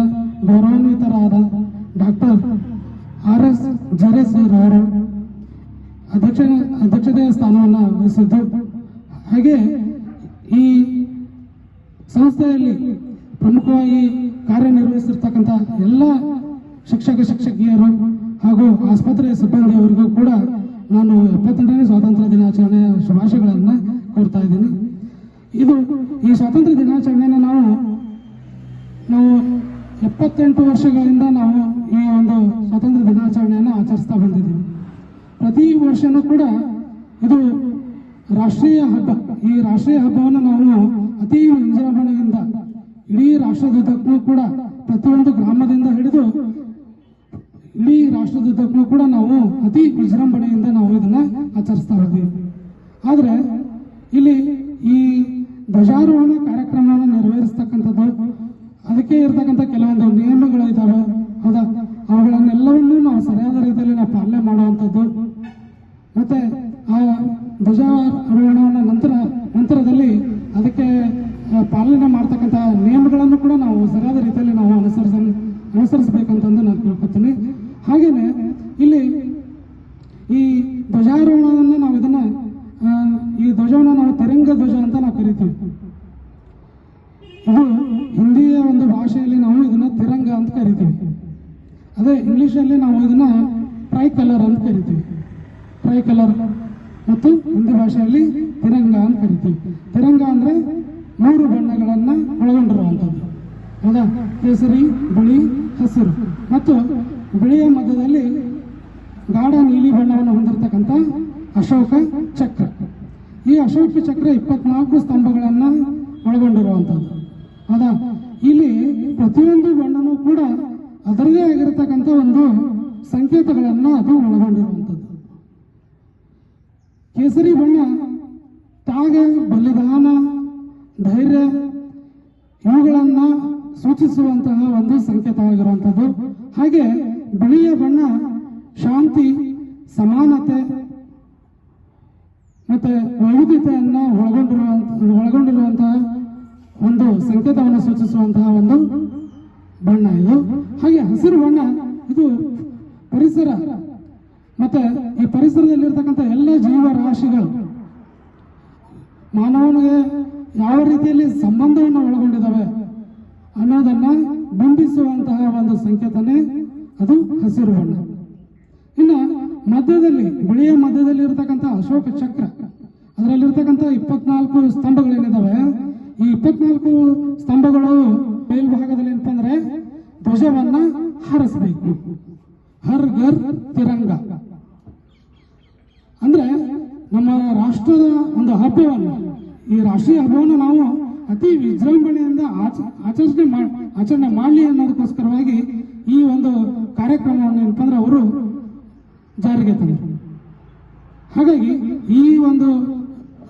ಗೌರವಾನ್ವಿತರಾದ ಡಾಕ್ಟರ್ R.S. ಜರೇಸ್ ಅವರು ಅಧ್ಯಕ್ಷತೆಯ ಸ್ಥಾನವನ್ನು ವಹಿಸಿದ್ದು, ಹಾಗೆ ಈ ಸಂಸ್ಥೆಯಲ್ಲಿ ಪ್ರಮುಖವಾಗಿ ಕಾರ್ಯನಿರ್ವಹಿಸಿರ್ತಕ್ಕಂಥ ಎಲ್ಲ ಶಿಕ್ಷಕಿಯರು ಹಾಗೂ ಆಸ್ಪತ್ರೆಯ ಸಿಬ್ಬಂದಿಯವರಿಗೂ ಕೂಡ ನಾನು 78ನೇ ಸ್ವಾತಂತ್ರ್ಯ ದಿನಾಚರಣೆಯ ಶುಭಾಶಯಗಳನ್ನು ಕೋರ್ತಾ ಇದ್ದೀನಿ. ಈ ಸ್ವಾತಂತ್ರ್ಯ ದಿನಾಚರಣೆಯನ್ನು ನಾವು 78 ವರ್ಷಗಳಿಂದ ನಾವು ಈ ಒಂದು ಸ್ವಾತಂತ್ರ್ಯ ದಿನಾಚರಣೆಯನ್ನು ಆಚರಿಸ್ತಾ ಬಂದಿದ್ದೀವಿ. ಪ್ರತಿ ವರ್ಷನೂ ಕೂಡ ಇದು ರಾಷ್ಟ್ರೀಯ ಹಬ್ಬ. ಈ ರಾಷ್ಟ್ರೀಯ ಹಬ್ಬವನ್ನು ನಾವು ಅತಿ ವಿಜೃಂಭಣೆಯಿಂದ ಇಡೀ ರಾಷ್ಟ್ರದುದ್ದಕ್ಕೂ ಕೂಡ, ಪ್ರತಿಯೊಂದು ಗ್ರಾಮದಿಂದ ಹಿಡಿದು ಇಡೀ ರಾಷ್ಟ್ರದುದ್ದಕ್ಕೂ ಕೂಡ ನಾವು ಅತಿ ವಿಜೃಂಭಣೆಯಿಂದ ನಾವು ಇದನ್ನ ಆಚರಿಸ್ತಾ ಇದ್ದೀವಿ. ಆದರೆ ಇಲ್ಲಿ ಈ ಧ್ವಜಾರೋಹಣ ಕಾರ್ಯಕ್ರಮವನ್ನು ನೆರವೇರಿಸ್ತಕ್ಕಂಥದ್ದು, ಅದಕ್ಕೆ ಇರ್ತಕ್ಕಂಥ ಕೆಲವೊಂದು ನಿಯಮಗಳು ಇದ್ದಾವೆ, ಹೌದಾ? ಅವುಗಳನ್ನೆಲ್ಲವನ್ನೂ ನಾವು ಸರಿಯಾದ ರೀತಿಯಲ್ಲಿ ನಾವು ಪಾಲನೆ ಮಾಡುವಂಥದ್ದು. ಮತ್ತೆ ಆ ಧ್ವಜಾರೋಹಣವನ್ನು ನಂತರದಲ್ಲಿ ಅದಕ್ಕೆ ಪಾಲನೆ ಮಾಡ್ತಕ್ಕಂಥ ನಿಯಮಗಳನ್ನು ಕೂಡ ನಾವು ಸರಿಯಾದ ರೀತಿಯಲ್ಲಿ ನಾವು ಅನುಸರಿಸಬೇಕಂತಂದು ನಾನು ತಿಳ್ಕೊತೀನಿ. ಹಾಗೇನೆ ಇಲ್ಲಿ ಈ ಧ್ವಜಾರೋಹಣವನ್ನು ನಾವು ಈ ಧ್ವಜವನ್ನು ನಾವು ತಿರಂಗ ಧ್ವಜ ಅಂತ ನಾವು ಕರಿತೀವಿ. ಇದು ಹಿಂದಿಯ ಒಂದು ಭಾಷೆಯಲ್ಲಿ ನಾವು ಇದನ್ನ ತಿರಂಗ ಅಂತ ಕರಿತೀವಿ. ಅದೇ ಇಂಗ್ಲಿಷಲ್ಲಿ ನಾವು ಇದನ್ನ ಟ್ರೈ ಕಲರ್ ಅಂತ ಕರಿತೀವಿ. ಟ್ರೈ ಕಲರ್ ಮತ್ತು ಹಿಂದಿ ಭಾಷೆಯಲ್ಲಿ ತಿರಂಗ ಅಂತ ಕರಿತೀವಿ. ತಿರಂಗ ಅಂದ್ರೆ 3 ಬಣ್ಣಗಳನ್ನ ಒಳಗೊಂಡಿರುವಂಥದ್ದು, ಹೌದಾ? ಕೇಸರಿ, ಬಿಳಿ, ಹಸಿರು ಮತ್ತು ಬಿಳಿಯ ಮಧ್ಯದಲ್ಲಿ ಗಾಢ ನೀಲಿ ಬಣ್ಣವನ್ನು ಹೊಂದಿರತಕ್ಕಂಥ ಅಶೋಕ ಚಕ್ರ. ಈ ಅಶೋಕ ಚಕ್ರ 24 ಸ್ತಂಭಗಳನ್ನ ಒಳಗೊಂಡಿರುವಂಥದ್ದು, ಹೌದಾ? ಇಲ್ಲಿ ಪ್ರತಿಯೊಂದು ಬಣ್ಣನೂ ಕೂಡ ಅದರದೇ ಆಗಿರತಕ್ಕಂಥ ಒಂದು ಸಂಕೇತಗಳನ್ನ ಅದು ಒಳಗೊಂಡಿರುವಂಥದ್ದು. ಕೇಸರಿ ಬಣ್ಣ ತ್ಯಾಗ, ಬಲಿದಾನ, ಧೈರ್ಯ ಇವುಗಳನ್ನ ಸೂಚಿಸುವಂತಹ ಒಂದು ಸಂಕೇತವಾಗಿರುವಂಥದ್ದು. ಹಾಗೆ ಬಿಳಿಯ ಬಣ್ಣ ಶಾಂತಿ, ಸಮಾನತೆ ಮತ್ತೆ ವೈವಿಧ್ಯತೆಯನ್ನ ಒಳಗೊಂಡಿರುವಂತಹ ಒಂದು ಸಂಕೇತವನ್ನು ಸೂಚಿಸುವಂತಹ ಒಂದು ಬಣ್ಣ ಇದು. ಹಾಗೆ ಹಸಿರು ಬಣ್ಣ ಇದು ಪರಿಸರ, ಮತ್ತೆ ಈ ಪರಿಸರದಲ್ಲಿರ್ತಕ್ಕಂಥ ಎಲ್ಲ ಜೀವರಾಶಿಗಳು, ಮಾನವನಿಗೆ ಯಾವ ರೀತಿಯಲ್ಲಿ ಸಂಬಂಧವನ್ನು ಒಳಗೊಂಡಿದ್ದಾವೆ ಅನ್ನೋದನ್ನ ಬಿಂಬಿಸುವಂತಹ ಒಂದು ಸಂಕೇತನೇ ಅದು ಹಸಿರು ಬಣ್ಣ. ಇನ್ನು ಮಧ್ಯದಲ್ಲಿ, ಬಿಳಿಯ ಮಧ್ಯದಲ್ಲಿ ಇರತಕ್ಕಂಥ ಅಶೋಕ ಚಕ್ರ, ಅದರಲ್ಲಿರ್ತಕ್ಕಂಥ 24 ಸ್ತಂಭಗಳೇನಿದಾವೆ, ಈ 24 ಸ್ತಂಭಗಳು ಮೇಲ್ಭಾಗದಲ್ಲಿ ಏನಪ್ಪ ಅಂದ್ರೆ ಧ್ವಜವನ್ನ ಹಾರಿಸಬೇಕು. ಹರ್ ಘರ್ ತಿರಂಗ ಅಂದ್ರೆ ನಮ್ಮ ರಾಷ್ಟ್ರದ ಒಂದು ಹಬ್ಬವನ್ನು, ಈ ರಾಷ್ಟ್ರೀಯ ಹಬ್ಬವನ್ನು ನಾವು ಅತಿ ವಿಜೃಂಭಣೆಯಿಂದ ಆಚರಣೆ ಮಾಡಲಿ ಅನ್ನೋದಕ್ಕೋಸ್ಕರವಾಗಿ ಈ ಒಂದು ಕಾರ್ಯಕ್ರಮವನ್ನು ಏನಪ್ಪ ಅಂದ್ರೆ ಅವರು ಜಾರಿಗೆ ತಂದರು. ಹಾಗಾಗಿ ಈ ಒಂದು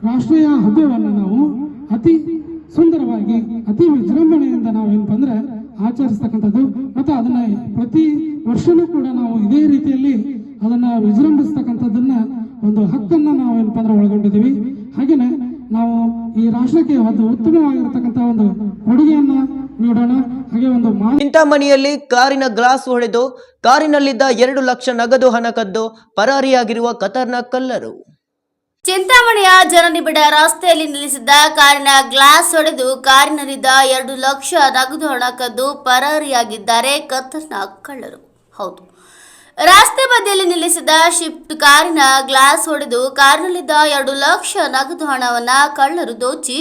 ರಾಷ್ಟ್ರೀಯ ಹಬ್ಬವನ್ನು ನಾವು ಅತಿ ಸುಂದರವಾಗಿ, ಅತಿ ವಿಜೃಂಭಣೆಯಿಂದ ನಾವು ಏನಪ್ಪ ಅಂದ್ರೆ ಆಚರಿಸ್ತಕ್ಕಂಥದ್ದು. ಮತ್ತೆ ಅದನ್ನ ಪ್ರತಿ ವರ್ಷನೂ ಕೂಡ ನಾವು ಇದೇ ರೀತಿಯಲ್ಲಿ ಅದನ್ನ ವಿಜೃಂಭಿಸ್ತಕ್ಕಂಥದ್ದನ್ನ ಒಂದು ಹಕ್ಕನ್ನ ನಾವು ಏನಪ್ಪ ಅಂದ್ರೆ ಒಳಗೊಂಡಿದ್ದೀವಿ. ಹಾಗೇನೆ ನಾವು ಈ ರಾಷ್ಟ್ರಕ್ಕೆ ಒಂದು ಉತ್ತಮವಾಗಿರ್ತಕ್ಕಂಥ ಒಂದು ಕೊಡುಗೆಯನ್ನ ನೀಡೋಣ. ಹಾಗೆ ಒಂದು ಚಿಂತಾಮಣಿಯಲ್ಲಿ ಕಾರಿನ ಗ್ಲಾಸ್ ಹೊಡೆದು ಕಾರಿನಲ್ಲಿದ್ದ 2 ಲಕ್ಷ ನಗದು ಹಣ ಕದ್ದು ಪರಾರಿಯಾಗಿರುವ ಖತರ್ನಾಕ್ ಕಳ್ಳರು. ಚಿಂತಾಮಣಿಯ ಜನನಿಬಿಡ ರಸ್ತೆಯಲ್ಲಿ ನಿಲ್ಲಿಸಿದ್ದ ಕಾರಿನ ಗ್ಲಾಸ್ ಹೊಡೆದು ಕಾರಿನಲ್ಲಿದ್ದ 2 ಲಕ್ಷ ನಗದು ಹಣ ಕದ್ದು ಪರಾರಿಯಾಗಿದ್ದಾರೆ ಖತರ್ನಾಕ್ ಕಳ್ಳರು. ಹೌದು, ರಸ್ತೆ ಬದಿಯಲ್ಲಿ ನಿಲ್ಲಿಸಿದ್ದ ಶಿಫ್ಟ್ ಕಾರಿನ ಗ್ಲಾಸ್ ಹೊಡೆದು ಕಾರಿನಲ್ಲಿದ್ದ 2 ಲಕ್ಷ ನಗದು ಹಣವನ್ನ ಕಳ್ಳರು ದೋಚಿ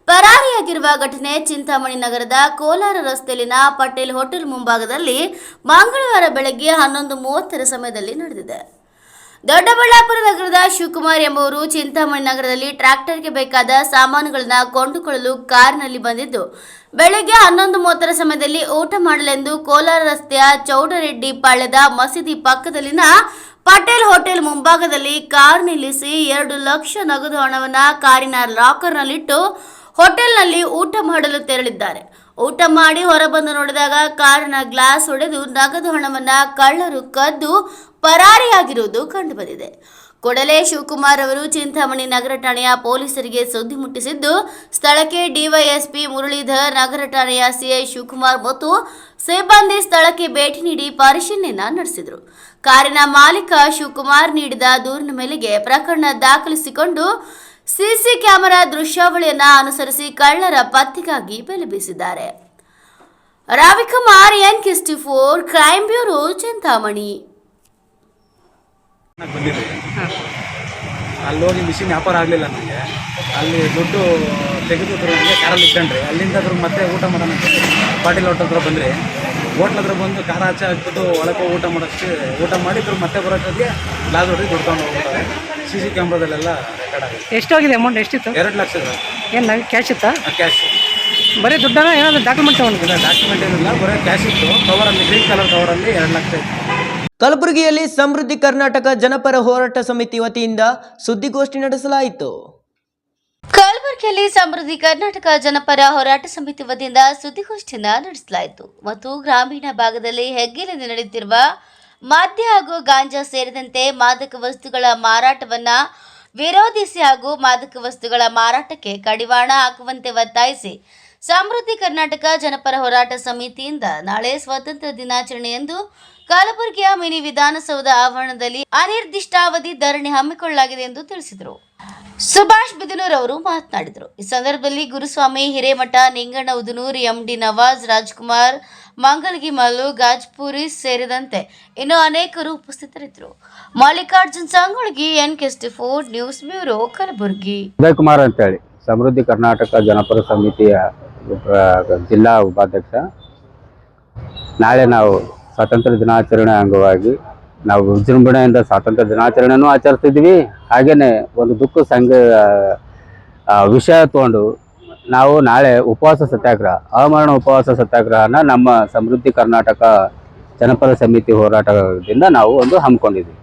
ಪರಾರಿಯಾಗಿರುವ ಘಟನೆ ಚಿಂತಾಮಣಿ ನಗರದ ಕೋಲಾರ ರಸ್ತೆಯಲ್ಲಿನ ಪಟೇಲ್ ಹೋಟೆಲ್ ಮುಂಭಾಗದಲ್ಲಿ ಮಂಗಳವಾರ ಬೆಳಗ್ಗೆ 11:30 ಸಮಯದಲ್ಲಿ ನಡೆದಿದೆ. ದೊಡ್ಡಬಳ್ಳಾಪುರ ನಗರದ ಶಿವಕುಮಾರ್ ಎಂಬುವರು ಚಿಂತಾಮಣಿ ನಗರದಲ್ಲಿ ಟ್ರ್ಯಾಕ್ಟರ್ಗೆ ಬೇಕಾದ ಸಾಮಾನುಗಳನ್ನು ಕೊಂಡುಕೊಳ್ಳಲು ಕಾರಿನಲ್ಲಿ ಬಂದಿದ್ದು, ಬೆಳಗ್ಗೆ 11:30 ಸಮಯದಲ್ಲಿ ಊಟ ಮಾಡಲೆಂದು ಕೋಲಾರ ರಸ್ತೆಯ ಚೌಡರೆಡ್ಡಿ ಪಾಳ್ಯದ ಮಸೀದಿ ಪಕ್ಕದಲ್ಲಿನ ಪಟೇಲ್ ಹೋಟೆಲ್ ಮುಂಭಾಗದಲ್ಲಿ ಕಾರ್ ನಿಲ್ಲಿಸಿ 2 ಲಕ್ಷ ನಗದು ಹಣವನ್ನು ಕಾರಿನ ಲಾಕರ್ನಲ್ಲಿಟ್ಟು ಹೋಟೆಲ್ನಲ್ಲಿ ಊಟ ಮಾಡಲು ತೆರಳಿದ್ದಾರೆ. ಊಟ ಮಾಡಿ ಹೊರಬಂದು ನೋಡಿದಾಗ ಕಾರಿನ ಗ್ಲಾಸ್ ಹೊಡೆದು ನಗದು ಹಣವನ್ನು ಕಳ್ಳರು ಕದ್ದು ಪರಾರಿಯಾಗಿರುವುದು ಕಂಡುಬಂದಿದೆ. ಕೂಡಲೇ ಶಿವಕುಮಾರ್ ಅವರು ಚಿಂತಾಮಣಿ ನಗರ ಠಾಣೆಯ ಪೊಲೀಸರಿಗೆ ಸುದ್ದಿ ಮುಟ್ಟಿಸಿದ್ದು, ಸ್ಥಳಕ್ಕೆ ಡಿವೈಎಸ್ಪಿ ಮುರಳೀಧರ್, ನಗರ ಠಾಣೆಯ ಸಿಐ ಶಿವಕುಮಾರ್ ಮತ್ತು ಸಿಬ್ಬಂದಿ ಸ್ಥಳಕ್ಕೆ ಭೇಟಿ ನೀಡಿ ಪರಿಶೀಲನೆ ನಡೆಸಿದರು. ಕಾರಿನ ಮಾಲೀಕ ಶಿವಕುಮಾರ್ ನೀಡಿದ ದೂರಿನ ಮೇಲೆಗೆ ಪ್ರಕರಣ ದಾಖಲಿಸಿಕೊಂಡು ಸಿಸಿ ಕ್ಯಾಮೆರಾ ದೃಶ್ಯಾವಳಿಯನ್ನು ಅನುಸರಿಸಿ ಕಳ್ಳರ ಪತ್ತೆಗಾಗಿ ಬಲೆ ಬೀಸಿದ್ದಾರೆ. Ravikumar, NK24 crime bureau, Chintamani. ಅಲ್ಲಿ ಹೋಗಿ ಮಿಷಿನ್ ವ್ಯಾಪಾರ ಆಗಲಿಲ್ಲ ನನಗೆ. ಅಲ್ಲಿ ದುಡ್ಡು ತೆಗೆದು ನನಗೆ ಕಾರಲ್ಲಿ ಇಟ್ಕೊಂಡ್ರಿ. ಅಲ್ಲಿಂದ ಮತ್ತೆ ಊಟ ಮಾಡೋಣ ಪಾಟೀಲ್ ಹೋಟೆಲ್ ಹತ್ರ ಬಂದ್ರಿ. ಹೋಟ್ಲ್ ಹತ್ರ ಬಂದು ಖಾರ ಹಚ್ಚ ಹಾಕ್ಬಿಟ್ಟು ಒಳಗೆ ಊಟ ಮಾಡೋಕ್ಕೆ ಊಟ ಮಾಡಿದ್ರು ಮತ್ತೆ ಬರೋಕ್ಕೆ ಗ್ಲಾಸ್ ಹೊಡೆದು ದುಡ್ಡು ತಗೊಂಡು ಹೋಗ್ತಾರೆ. CC ಕ್ಯಾಮ್ರಾದಲ್ಲೆಲ್ಲ ರೆಕಾರ್ಡ್ ಆಗಿದೆ. ಎಷ್ಟಾಗಿದೆ ಅಮೌಂಟ್? ಎಷ್ಟಿತ್ತು? 2 ಲಕ್ಷ. ಏನು ಕ್ಯಾಶ್ ಇತ್ತಾ? ಕ್ಯಾಶ್. ಬರೀ ದುಡ್ಡನ್ನ ಏನಾದ್ರು ಡಾಕ್ಯುಮೆಂಟ್ ತಗೊಂಡಿಲ್ಲ? ಡಾಕ್ಯುಮೆಂಟ್ ಏನಿಲ್ಲ, ಬರೀ ಕ್ಯಾಶ್ ಇತ್ತು. ಕವರಲ್ಲಿ, ಗ್ರೀನ್ ಕಲರ್ ಕವರಲ್ಲಿ 2 ಲಕ್ಷ ಇತ್ತು. ಕಲಬುರಗಿಯಲ್ಲಿ ಸಮೃದ್ಧಿ ಕರ್ನಾಟಕ ಜನಪರ ಹೋರಾಟ ಸಮಿತಿ ವತಿಯಿಂದ ಸುದ್ದಿಗೋಷ್ಠಿ ನಡೆಸಲಾಯಿತು. ಕಲಬುರಗಿಯಲ್ಲಿ ಸಮೃದ್ಧಿ ಕರ್ನಾಟಕ ಜನಪರ ಹೋರಾಟ ಸಮಿತಿ ವತಿಯಿಂದ ಸುದ್ದಿಗೋಷ್ಠಿಯನ್ನು ನಡೆಸಲಾಯಿತು ಮತ್ತು ಗ್ರಾಮೀಣ ಭಾಗದಲ್ಲಿ ಹೆಗ್ಗಿಲಿಂದ ನಡೆಯುತ್ತಿರುವ ಮದ್ಯ ಹಾಗೂ ಗಾಂಜಾ ಸೇರಿದಂತೆ ಮಾದಕ ವಸ್ತುಗಳ ಮಾರಾಟವನ್ನು ವಿರೋಧಿಸಿ ಹಾಗೂ ಮಾದಕ ವಸ್ತುಗಳ ಮಾರಾಟಕ್ಕೆ ಕಡಿವಾಣ ಹಾಕುವಂತೆ ಒತ್ತಾಯಿಸಿ ಸಮೃದ್ಧಿ ಕರ್ನಾಟಕ ಜನಪರ ಹೋರಾಟ ಸಮಿತಿಯಿಂದ ನಾಳೆ ಸ್ವಾತಂತ್ರ್ಯ ದಿನಾಚರಣೆಯಂದು ಕಲಬುರಗಿಯ ಮಿನಿ ವಿಧಾನಸೌಧ ಆವರಣದಲ್ಲಿ ಅನಿರ್ದಿಷ್ಟಾವಧಿ ಧರಣಿ ಹಮ್ಮಿಕೊಳ್ಳಲಾಗಿದೆ ಎಂದು ತಿಳಿಸಿದರು. ಸುಭಾಷ್ ಬಿದನೂರ್ ಅವರು ಮಾತನಾಡಿದರು. ಈ ಸಂದರ್ಭದಲ್ಲಿ ಗುರುಸ್ವಾಮಿ ಹಿರೇಮಠ, ನಿಂಗಣ್ಣ ಉದನೂರ್, MD ನವಾಜ್, ರಾಜ್ಕುಮಾರ್, ಮಂಗಲ್ಗಿ ಮಲ್ಲು, ಗಾಜ್ಪುರಿ ಸೇರಿದಂತೆ ಇನ್ನೂ ಅನೇಕರು ಉಪಸ್ಥಿತರಿದ್ದರು. Mallikarjun Sangolgi, NK24 news bureau, Kalaburagi. Uday Kumar ಅಂತೇಳಿ ಸಮೃದ್ಧಿ ಕರ್ನಾಟಕ ಜನಪರ ಸಮಿತಿಯ ಜಿಲ್ಲಾ ಉಪಾಧ್ಯಕ್ಷ. ನಾಳೆ ನಾವು ಸ್ವಾತಂತ್ರ್ಯ ದಿನಾಚರಣೆ ಅಂಗವಾಗಿ ನಾವು ವಿಜೃಂಭಣೆಯಿಂದ ಸ್ವಾತಂತ್ರ್ಯ ದಿನಾಚರಣೆನೂ ಆಚರಿಸ್ತಿದ್ವಿ. ಹಾಗೆಯೇ ಒಂದು ದುಃಖ ವಿಷಯ ತಗೊಂಡು ನಾವು ನಾಳೆ ಉಪವಾಸ ಸತ್ಯಾಗ್ರಹ, ಆಮರಣ ಉಪವಾಸ ಸತ್ಯಾಗ್ರಹನ ನಮ್ಮ ಸಮೃದ್ಧಿ ಕರ್ನಾಟಕ ಜನಪರ ಸಮಿತಿ ಹೋರಾಟದಿಂದ ನಾವು ಒಂದು ಹಮ್ಮಿಕೊಂಡಿದ್ವಿ.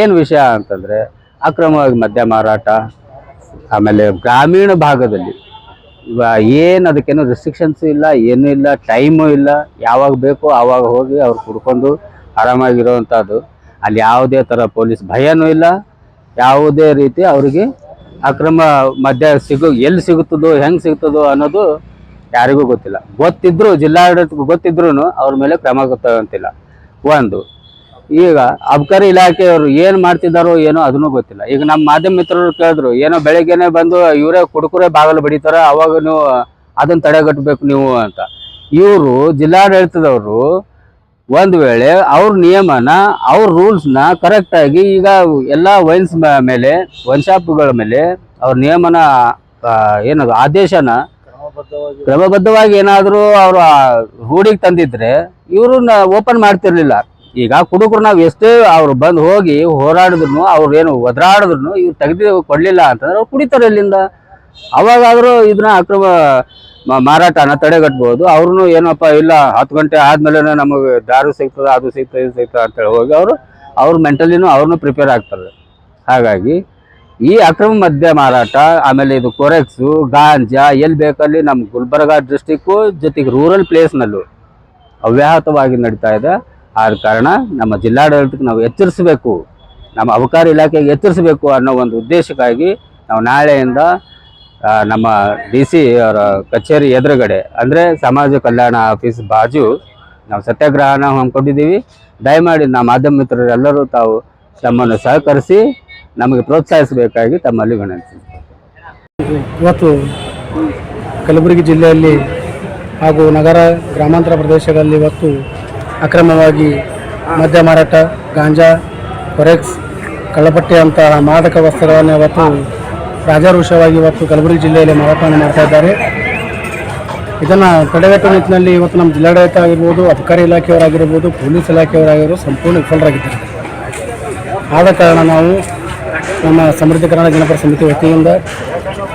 ಏನು ವಿಷಯ ಅಂತಂದರೆ, ಅಕ್ರಮವಾಗಿ ಮದ್ಯ ಮಾರಾಟ, ಆಮೇಲೆ ಗ್ರಾಮೀಣ ಭಾಗದಲ್ಲಿ ಏನು ಅದಕ್ಕೇನು ರೆಸ್ಟ್ರಿಕ್ಷನ್ಸು ಇಲ್ಲ, ಏನೂ ಇಲ್ಲ, ಟೈಮು ಇಲ್ಲ, ಯಾವಾಗ ಬೇಕೋ ಆವಾಗ ಹೋಗಿ ಅವ್ರು ಕುಡ್ಕೊಂಡು ಆರಾಮಾಗಿರೋವಂಥದ್ದು. ಅಲ್ಲಿ ಯಾವುದೇ ಥರ ಪೊಲೀಸ್ ಭಯನೂ ಇಲ್ಲ, ಯಾವುದೇ ರೀತಿ ಅವರಿಗೆ ಅಕ್ರಮ ಮದ್ಯ ಎಲ್ಲಿ ಸಿಗುತ್ತದೋ ಹೆಂಗೆ ಸಿಗ್ತದೋ ಅನ್ನೋದು ಯಾರಿಗೂ ಗೊತ್ತಿಲ್ಲ. ಗೊತ್ತಿದ್ರು ಜಿಲ್ಲಾಡಳಿತಕ್ಕೆ ಗೊತ್ತಿದ್ರೂ ಅವ್ರ ಮೇಲೆ ಕ್ರಮ ಗೊತ್ತಾಗಂತಿಲ್ಲ. ಒಂದು ಈಗ ಅಬಕಾರಿ ಇಲಾಖೆಯವರು ಏನ್ ಮಾಡ್ತಿದ್ದಾರೋ ಏನೋ ಅದನ್ನು ಗೊತ್ತಿಲ್ಲ. ಈಗ ನಮ್ಮ ಮಾಧ್ಯಮ ಮಿತ್ರರು ಕೇಳಿದ್ರು, ಏನೋ ಬೆಳಗ್ಗೆನೆ ಬಂದು ಇವರೇ ಕುಡುಕುರೆ ಬಾಗಲು ಬಡಿತಾರ, ಅವಾಗ ನೀವು ಅದನ್ನ ತಡೆಗಟ್ಟಬೇಕು ನೀವು ಅಂತ. ಇವರು ಜಿಲ್ಲಾಡಳಿತದವರು ಒಂದು ವೇಳೆ ಅವ್ರ ನಿಯಮನ ಅವ್ರ ರೂಲ್ಸ್ನ ಕರೆಕ್ಟಾಗಿ ಈಗ ಎಲ್ಲ ವೈನ್ಸ್ ಮೇಲೆ ವೈನ್ ಶಾಪ್ಗಳ ಮೇಲೆ ಅವ್ರ ನಿಯಮನ ಏನದು ಆದೇಶನ ಕ್ರಮಬದ್ಧವಾಗಿ ಏನಾದರೂ ಅವರು ರೂಢಿಗೆ ತಂದಿದ್ರೆ ಇವ್ರನ್ನ ಓಪನ್ ಮಾಡ್ತಿರ್ಲಿಲ್ಲ. ಈಗ ಕುಡುಕರು ನಾವು ಎಷ್ಟೇ ಅವ್ರು ಬಂದು ಹೋಗಿ ಹೋರಾಡಿದ್ರು, ಅವ್ರು ಏನು ಒದರಾಡಿದ್ರು ಇವ್ರು ತೆಗೆದು ಕೊಡಲಿಲ್ಲ ಅಂತಂದ್ರೆ ಅವ್ರು ಕುಡಿತಾರೆ ಇಲ್ಲಿಂದ. ಅವಾಗಾದರೂ ಇದನ್ನ ಅಕ್ರಮ ಮಾರಾಟನ ತಡೆಗಟ್ಬೋದು. ಅವ್ರೂ ಏನಪ್ಪ ಇಲ್ಲ 10 ಗಂಟೆ ಆದ್ಮೇಲೆ ನಮಗೆ ದಾರು ಸಿಗ್ತದೆ, ಅದು ಸಿಗ್ತದೆ, ಇದು ಸಿಗ್ತದೆ ಅಂತೇಳಿ ಹೋಗಿ ಅವ್ರು ಮೆಂಟಲಿನೂ ಅವ್ರನ್ನೂ ಪ್ರಿಪೇರ್ ಆಗ್ತಾರೆ. ಹಾಗಾಗಿ ಈ ಅಕ್ರಮ ಮದ್ಯ ಮಾರಾಟ, ಆಮೇಲೆ ಇದು ಕೊರೆಕ್ಸು, ಗಾಂಜಾ ಎಲ್ಲಿ ಬೇಕಲ್ಲಿ ನಮ್ಮ ಗುಲ್ಬರ್ಗಾ ಡಿಸ್ಟಿಕ್ಕು ಜೊತೆಗೆ ರೂರಲ್ ಪ್ಲೇಸ್ನಲ್ಲೂ ಅವ್ಯಾಹತವಾಗಿ ನಡೀತಾ ಇದೆ. ಆದ ಕಾರಣ ನಮ್ಮ ಜಿಲ್ಲಾಡಳಿತಕ್ಕೆ ನಾವು ಎಚ್ಚರಿಸಬೇಕು, ನಮ್ಮ ಅಬಕಾರಿ ಇಲಾಖೆಗೆ ಎಚ್ಚರಿಸಬೇಕು ಅನ್ನೋ ಒಂದು ಉದ್ದೇಶಕ್ಕಾಗಿ ನಾವು ನಾಳೆಯಿಂದ ನಮ್ಮ DC ಅವರ ಕಚೇರಿ ಎದುರುಗಡೆ ಅಂದರೆ ಸಮಾಜ ಕಲ್ಯಾಣ ಆಫೀಸ್ ಬಾಜು ನಾವು ಸತ್ಯಾಗ್ರಹನ ಹಮ್ಮಿಕೊಂಡಿದ್ದೀವಿ. ದಯಮಾಡಿ ನಮ್ಮ ಮಾಧ್ಯಮ ಮಿತ್ರರೆಲ್ಲರೂ ತಾವು ತಮ್ಮನ್ನು ಸಹಕರಿಸಿ ನಮಗೆ ಪ್ರೋತ್ಸಾಹಿಸಬೇಕಾಗಿ ತಮ್ಮಲ್ಲಿ ವಿನಂತಿ. ಇವತ್ತು ಕಲಬುರಗಿ ಜಿಲ್ಲೆಯಲ್ಲಿ ಹಾಗೂ ನಗರ ಗ್ರಾಮಾಂತರ ಪ್ರದೇಶಗಳಲ್ಲಿ ಇವತ್ತು ಅಕ್ರಮವಾಗಿ ಮದ್ಯ ಮಾರಾಟ, ಗಾಂಜಾ, ಕೊರೆಕ್ಸ್, ಕಳ್ಳಪಟ್ಟಿ ಅಂತಹ ಮಾದಕ ವಸ್ತುಗಳನ್ನು ಇವತ್ತು ರಾಜಾರೋಷವಾಗಿ ಇವತ್ತು ಕಲಬುರಗಿ ಜಿಲ್ಲೆಯಲ್ಲಿ ಮಾರಾಟವನ್ನು ಮಾಡ್ತಾ ಇದ್ದಾರೆ. ಇದನ್ನು ತಡೆಗಟ್ಟುವ ನಿಟ್ಟಿನಲ್ಲಿ ಇವತ್ತು ನಮ್ಮ ಜಿಲ್ಲಾಡಳಿತ ಆಗಿರ್ಬೋದು, ಅಬಕಾರಿ ಇಲಾಖೆಯವರಾಗಿರ್ಬೋದು, ಪೊಲೀಸ್ ಇಲಾಖೆಯವರಾಗಿರ್ಬೋದು ಸಂಪೂರ್ಣ ವಿಫಲರಾಗಿದ್ದಾರೆ. ಆದ ಕಾರಣ ನಾವು ನಮ್ಮ ಸಮೃದ್ಧ ಕರ್ನಾಟಕ ಜನಪರ ಸಮಿತಿ ವತಿಯಿಂದ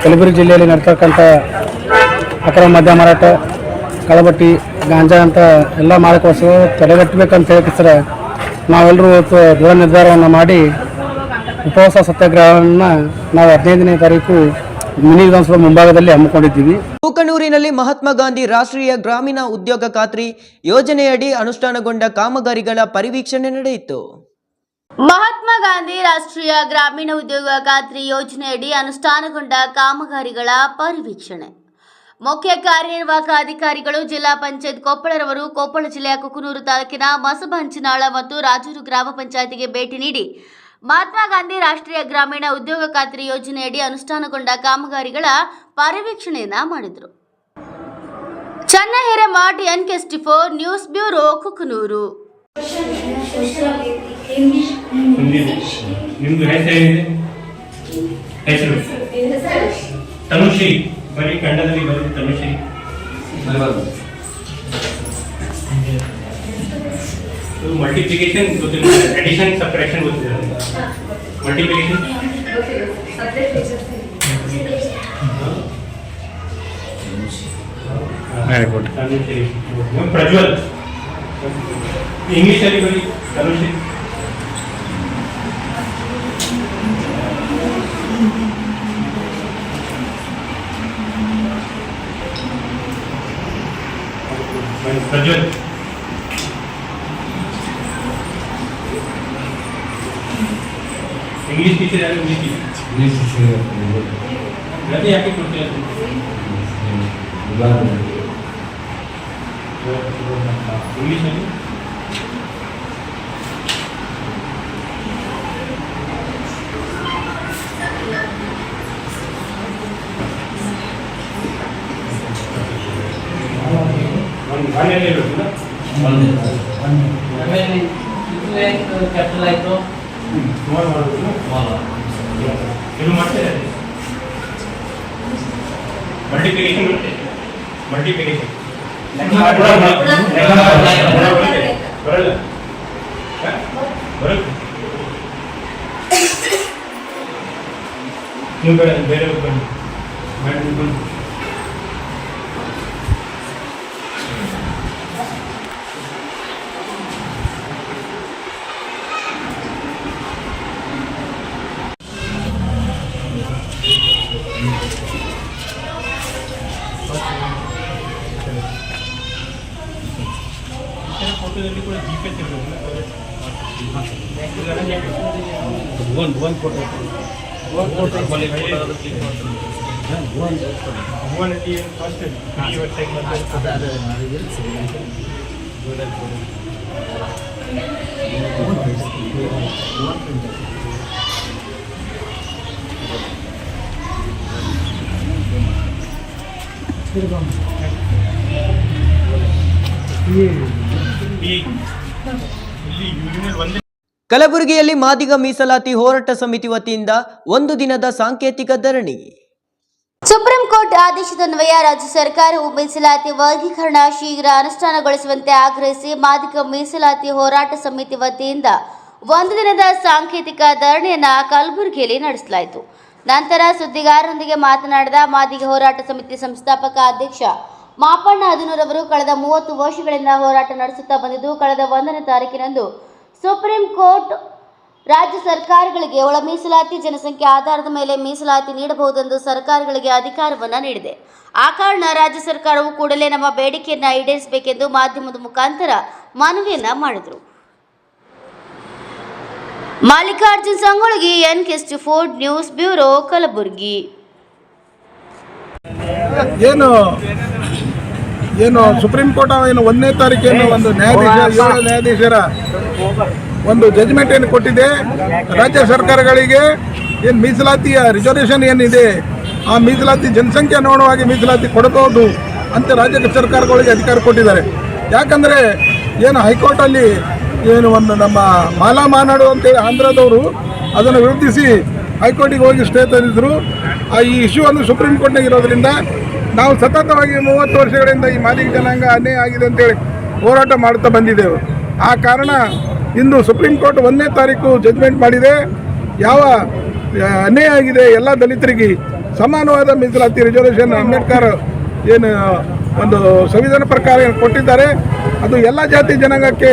ಕಲಬುರಗಿ ಜಿಲ್ಲೆಯಲ್ಲಿ ನಡ್ತಕ್ಕಂಥ ಅಕ್ರಮ ಮದ್ಯ ಮಾರಾಟ, ಕಳ್ಳಬಟ್ಟಿ, ಗಾಂಜಾ ಅಂತ ಎಲ್ಲ ಮಾದಕ ವಸ್ತುಗಳು ತಡೆಗಟ್ಟಬೇಕಂತ ಹೇಳಿ ನಾವೆಲ್ಲರೂ ದೃಢ ನಿರ್ಧಾರವನ್ನು ಮಾಡಿ ಉಪವಾಸ ಸತ್ಯಾಗ್ರಹವನ್ನು ನಾವು 15ನೇ ತಾರೀಕು ಮಿನಿ ವಿಧಾನಸಭಾ ಮುಂಭಾಗದಲ್ಲಿ ಹಮ್ಮಿಕೊಂಡಿದ್ದೀವಿ. ಕೂಕನೂರಿನಲ್ಲಿ ಮಹಾತ್ಮ ಗಾಂಧಿ ರಾಷ್ಟ್ರೀಯ ಗ್ರಾಮೀಣ ಉದ್ಯೋಗ ಖಾತ್ರಿ ಯೋಜನೆಯಡಿ ಅನುಷ್ಠಾನಗೊಂಡ ಕಾಮಗಾರಿಗಳ ಪರಿವೀಕ್ಷಣೆ ನಡೆಯಿತು. ಮಹಾತ್ಮ ಗಾಂಧಿ ರಾಷ್ಟ್ರೀಯ ಗ್ರಾಮೀಣ ಉದ್ಯೋಗ ಖಾತ್ರಿ ಯೋಜನೆಯಡಿ ಅನುಷ್ಠಾನಗೊಂಡ ಕಾಮಗಾರಿಗಳ ಪರಿವೀಕ್ಷಣೆ. ಮುಖ್ಯ ಕಾರ್ಯನಿರ್ವಾಹಕ ಅಧಿಕಾರಿಗಳು ಜಿಲ್ಲಾ ಪಂಚಾಯತ್ ಕೊಪ್ಪಳರವರು ಕೊಪ್ಪಳ ಜಿಲ್ಲೆಯ ಕುಕನೂರು ತಾಲೂಕಿನ ಮಸಬಂಚಿನಾಳ ಮತ್ತು ರಾಜೂರು ಗ್ರಾಮ ಪಂಚಾಯತಿಗೆ ಭೇಟಿ ನೀಡಿ ಮಹಾತ್ಮ ಗಾಂಧಿ ರಾಷ್ಟ್ರೀಯ ಗ್ರಾಮೀಣ ಉದ್ಯೋಗ ಖಾತ್ರಿ ಯೋಜನೆಯಡಿ ಅನುಷ್ಠಾನಗೊಂಡ ಕಾಮಗಾರಿಗಳ ಪರಿವೀಕ್ಷಣೆಯನ್ನ ಮಾಡಿದರು. Chennai Hiremath, NK64 news bureau, Kukanur. ನಿಮ್ದು ಹೆಸರು ತನುಶ್ರೀ, ಬರೀ ಕನ್ನಡದಲ್ಲಿ ಬರೀ ತನುಶ್ರೀ. ಮಲ್ಟಿಪ್ಲಿಕೇಶನ್ ಗೊತ್ತಿಲ್ಲ, ಅಡಿಷನ್ ಸಬ್ಟ್ರಾಕ್ಷನ್ ಗೊತ್ತಿಲ್ಲ. ಮಲ್ಟಿಪ್ಲಿಕೇಶನ್ ಪ್ರಜ್ವಲ್, ಇಂಗ್ಲಿಷಲ್ಲಿ ಬರೀ ತನುಶ್ರೀ. ಪ್ರಜ್ವಲ್ इंग्लिश टीचर यार, इंग्लिश टीचर रहते यहाँ के करते हैं इंग्लिश में कैपिटल आइतो ಇದು ಮಾಡ್ತಾರೆ. ಮಲ್ಟಿಪ್ಲಿಕೇಶನ್ ಬರಲ್ಲ ನೀವು ಬೇರೆ ಫೋಟೋದಲ್ಲಿ ಕೂಡ GPS ಇರಬೇಕು. ಭುವನ್ ಫೋಟೋ ಭುವನಲ್ಲಿ ಫಸ್ಟ್ ಕಲಬುರಗಿಯಲ್ಲಿ ಮಾದಿಗ ಮೀಸಲಾತಿ ಹೋರಾಟ ಸಮಿತಿ ವತಿಯಿಂದ ಒಂದು ದಿನದ ಸಾಂಕೇತಿಕ ಧರಣಿ. ಸುಪ್ರೀಂ ಕೋರ್ಟ್ ಆದೇಶದನ್ವಯ ರಾಜ್ಯ ಸರ್ಕಾರವು ಮೀಸಲಾತಿ ವರ್ಗೀಕರಣ ಶೀಘ್ರ ಅನುಷ್ಠಾನಗೊಳಿಸುವಂತೆ ಆಗ್ರಹಿಸಿ ಮಾದಿಗ ಮೀಸಲಾತಿ ಹೋರಾಟ ಸಮಿತಿ ವತಿಯಿಂದ ಒಂದು ದಿನದ ಸಾಂಕೇತಿಕ ಧರಣಿಯನ್ನು ಕಲಬುರಗಿಯಲ್ಲಿ ನಡೆಸಲಾಯಿತು. ನಂತರ ಸುದ್ದಿಗಾರರೊಂದಿಗೆ ಮಾತನಾಡಿದ ಮಾದಿಗ ಹೋರಾಟ ಸಮಿತಿ ಸಂಸ್ಥಾಪಕ ಅಧ್ಯಕ್ಷ ಮಾಪಣ್ಣ ಹದನೂರವರು ಕಳೆದ 30 ವರ್ಷಗಳಿಂದ ಹೋರಾಟ ನಡೆಸುತ್ತಾ ಬಂದಿದ್ದು, ಕಳೆದ 1ನೇ ತಾರೀಕಿನಂದು ಸುಪ್ರೀಂ ಕೋರ್ಟ್ ರಾಜ್ಯ ಸರ್ಕಾರಗಳಿಗೆ ಒಳ ಮೀಸಲಾತಿ ಜನಸಂಖ್ಯೆ ಆಧಾರದ ಮೇಲೆ ಮೀಸಲಾತಿ ನೀಡಬಹುದೆಂದು ಸರ್ಕಾರಗಳಿಗೆ ಅಧಿಕಾರವನ್ನು ನೀಡಿದೆ. ಆ ಕಾರಣ ರಾಜ್ಯ ಸರ್ಕಾರವು ಕೂಡಲೇ ನಮ್ಮ ಬೇಡಿಕೆಯನ್ನು ಈಡೇರಿಸಬೇಕೆಂದು ಮಾಧ್ಯಮದ ಮುಖಾಂತರ ಮನವಿಯನ್ನ ಮಾಡಿದರು. Mallikarjun Sangolagi, NK4 news bureau, Kalaburagi. ಏನು ಸುಪ್ರೀಂ ಕೋರ್ಟ್ ಏನು 1ನೇ ತಾರೀಕೇನು ಒಂದು ನ್ಯಾಯಾಧೀಶರ ಒಂದು ಜಜ್ಮೆಂಟ್ ಏನು ಕೊಟ್ಟಿದೆ, ರಾಜ್ಯ ಸರ್ಕಾರಗಳಿಗೆ ಏನು ಮೀಸಲಾತಿಯ ರಿಸರ್ವೇಷನ್ ಏನಿದೆ ಆ ಮೀಸಲಾತಿ ಜನಸಂಖ್ಯೆ ಅನುಗುಣವಾಗಿ ಮೀಸಲಾತಿ ಕೊಡಬಹುದು ಅಂತ ರಾಜ್ಯ ಸರ್ಕಾರಗಳಿಗೆ ಅಧಿಕಾರ ಕೊಟ್ಟಿದ್ದಾರೆ. ಯಾಕಂದರೆ ಏನು ಹೈಕೋರ್ಟಲ್ಲಿ ಏನು ಒಂದು ನಮ್ಮ ಮಾಲಾ ಮಾನಾಡು ಅಂತೇಳಿ ಆಂಧ್ರದವರು ಅದನ್ನು ವಿರೋಧಿಸಿ ಹೈಕೋರ್ಟಿಗೆ ಹೋಗಿ ಸ್ಟೇ ತಂದಿದ್ರು. ಈ ಇಶ್ಯೂ ಒಂದು ಸುಪ್ರೀಂ ಕೋರ್ಟ್ನಾಗ ಇರೋದ್ರಿಂದ ನಾವು ಸತತವಾಗಿ 30 ವರ್ಷಗಳಿಂದ ಈ ಮಾದಿಗ ಜನಾಂಗ ಅನ್ಯಾಯ ಆಗಿದೆ ಅಂತೇಳಿ ಹೋರಾಟ ಮಾಡ್ತಾ ಬಂದಿದ್ದೆವು. ಆ ಕಾರಣ ಇಂದು ಸುಪ್ರೀಂ ಕೋರ್ಟ್ 1ನೇ ತಾರೀಕು ಜಜ್ಮೆಂಟ್ ಮಾಡಿದೆ. ಯಾವ ಅನ್ಯಾಯ ಆಗಿದೆ ಎಲ್ಲ ದಲಿತರಿಗೆ ಸಮಾನವಾದ ಮೀಸಲಾತಿ ರಿಸರ್ವೇಷನ್ ಅಂಬೇಡ್ಕರ್ ಏನು ಒಂದು ಸಂವಿಧಾನ ಪ್ರಕಾರ ಏನು ಕೊಟ್ಟಿದ್ದಾರೆ ಅದು ಎಲ್ಲ ಜಾತಿ ಜನಾಂಗಕ್ಕೆ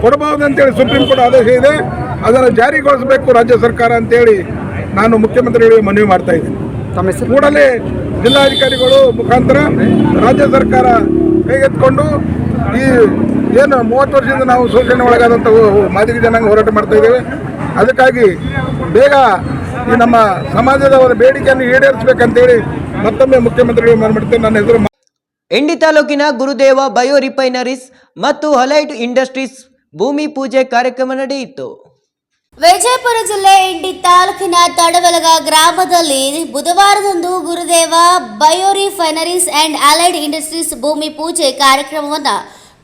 ಕೊಡಬಹುದಂತೇಳಿ ಸುಪ್ರೀಂ ಕೋರ್ಟ್ ಆದೇಶ ಇದೆ. ಅದನ್ನು ಜಾರಿಗೊಳಿಸಬೇಕು ರಾಜ್ಯ ಸರ್ಕಾರ ಅಂತೇಳಿ ನಾನು ಮುಖ್ಯಮಂತ್ರಿಗಳಿಗೆ ಮನವಿ ಮಾಡ್ತಾ ಇದ್ದೀನಿ. ಕೂಡಲೇ ಜಿಲ್ಲಾಧಿಕಾರಿಗಳು ಮುಖಾಂತರ ರಾಜ್ಯ ಸರ್ಕಾರ ಕೈಗೆತ್ತಿಕೊಂಡು ಈ ಏನು 30 ವರ್ಷದಿಂದ ನಾವು ಶೋಷಣೆ ಒಳಗಾದಂಥ ಮಾದಿಗ ಜನಾಂಗ ಹೋರಾಟ ಮಾಡ್ತಾ ಇದ್ದೇವೆ. ಅದಕ್ಕಾಗಿ ಬೇಗ ಈ ನಮ್ಮ ಸಮಾಜದ ಒಂದು ಬೇಡಿಕೆಯನ್ನು ಈಡೇರಿಸಬೇಕಂತೇಳಿ ಮತ್ತೊಮ್ಮೆ ಮುಖ್ಯಮಂತ್ರಿಗಳು ಮನವಿ ಮಾಡ್ತೇನೆ. ನನ್ನ ಹೆಸರು ಇಂಡಿ ತಾಲೂಕಿನ ಗುರುದೇವ ಬಯೋ ರಿಫೈನರೀಸ್ ಮತ್ತು ಹಲೈಟ್ ಇಂಡಸ್ಟ್ರೀಸ್ ಭೂಮಿ ಪೂಜೆ ಕಾರ್ಯಕ್ರಮ ನಡೆಯಿತು. ವಿಜಯಪುರ ಜಿಲ್ಲೆ ಇಂಡಿ ತಾಲೂಕಿನ ತಡವಲಗ ಗ್ರಾಮದಲ್ಲಿ ಬುಧವಾರದಂದು ಗುರುದೇವ bio refineries and allied industries ಭೂಮಿ ಪೂಜೆ ಕಾರ್ಯಕ್ರಮವನ್ನು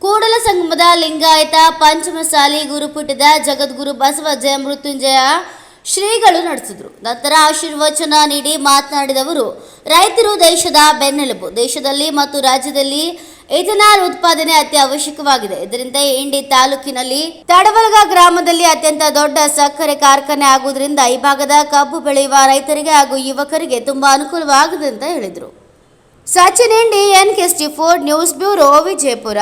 ಕೂಡಲ ಸಂಗಮದ ಲಿಂಗಾಯತ ಪಂಚಮಸಾಲಿ ಗುರುಪೀಠದ ಜಗದ್ಗುರು ಬಸವ ಜಯ ಮೃತ್ಯುಂಜಯ ಶ್ರೀಗಳು ನಡೆಸಿದರು. ನಂತರ ಆಶೀರ್ವಚನ ನೀಡಿ ಮಾತನಾಡಿದವರು, ರೈತರು ದೇಶದ ಬೆನ್ನೆಲುಬು. ದೇಶದಲ್ಲಿ ಮತ್ತು ರಾಜ್ಯದಲ್ಲಿ ಇಥನಾಲ್ ಉತ್ಪಾದನೆ ಅತ್ಯವಶ್ಯಕವಾಗಿದೆ. ಇದರಿಂದ ಇಂಡಿ ತಾಲೂಕಿನಲ್ಲಿ ತಡವಲಗ ಗ್ರಾಮದಲ್ಲಿ ಅತ್ಯಂತ ದೊಡ್ಡ ಸಕ್ಕರೆ ಕಾರ್ಖಾನೆ ಆಗುವುದರಿಂದ ಈ ಭಾಗದ ಕಬ್ಬು ಬೆಳೆಯುವ ರೈತರಿಗೆ ಹಾಗೂ ಯುವಕರಿಗೆ ತುಂಬಾ ಅನುಕೂಲವಾಗಿದೆ ಅಂತ ಹೇಳಿದರು. ಸಚಿನ್ ಇಂಡಿ, NK4 ನ್ಯೂಸ್ ಬ್ಯೂರೋ, ವಿಜಯಪುರ.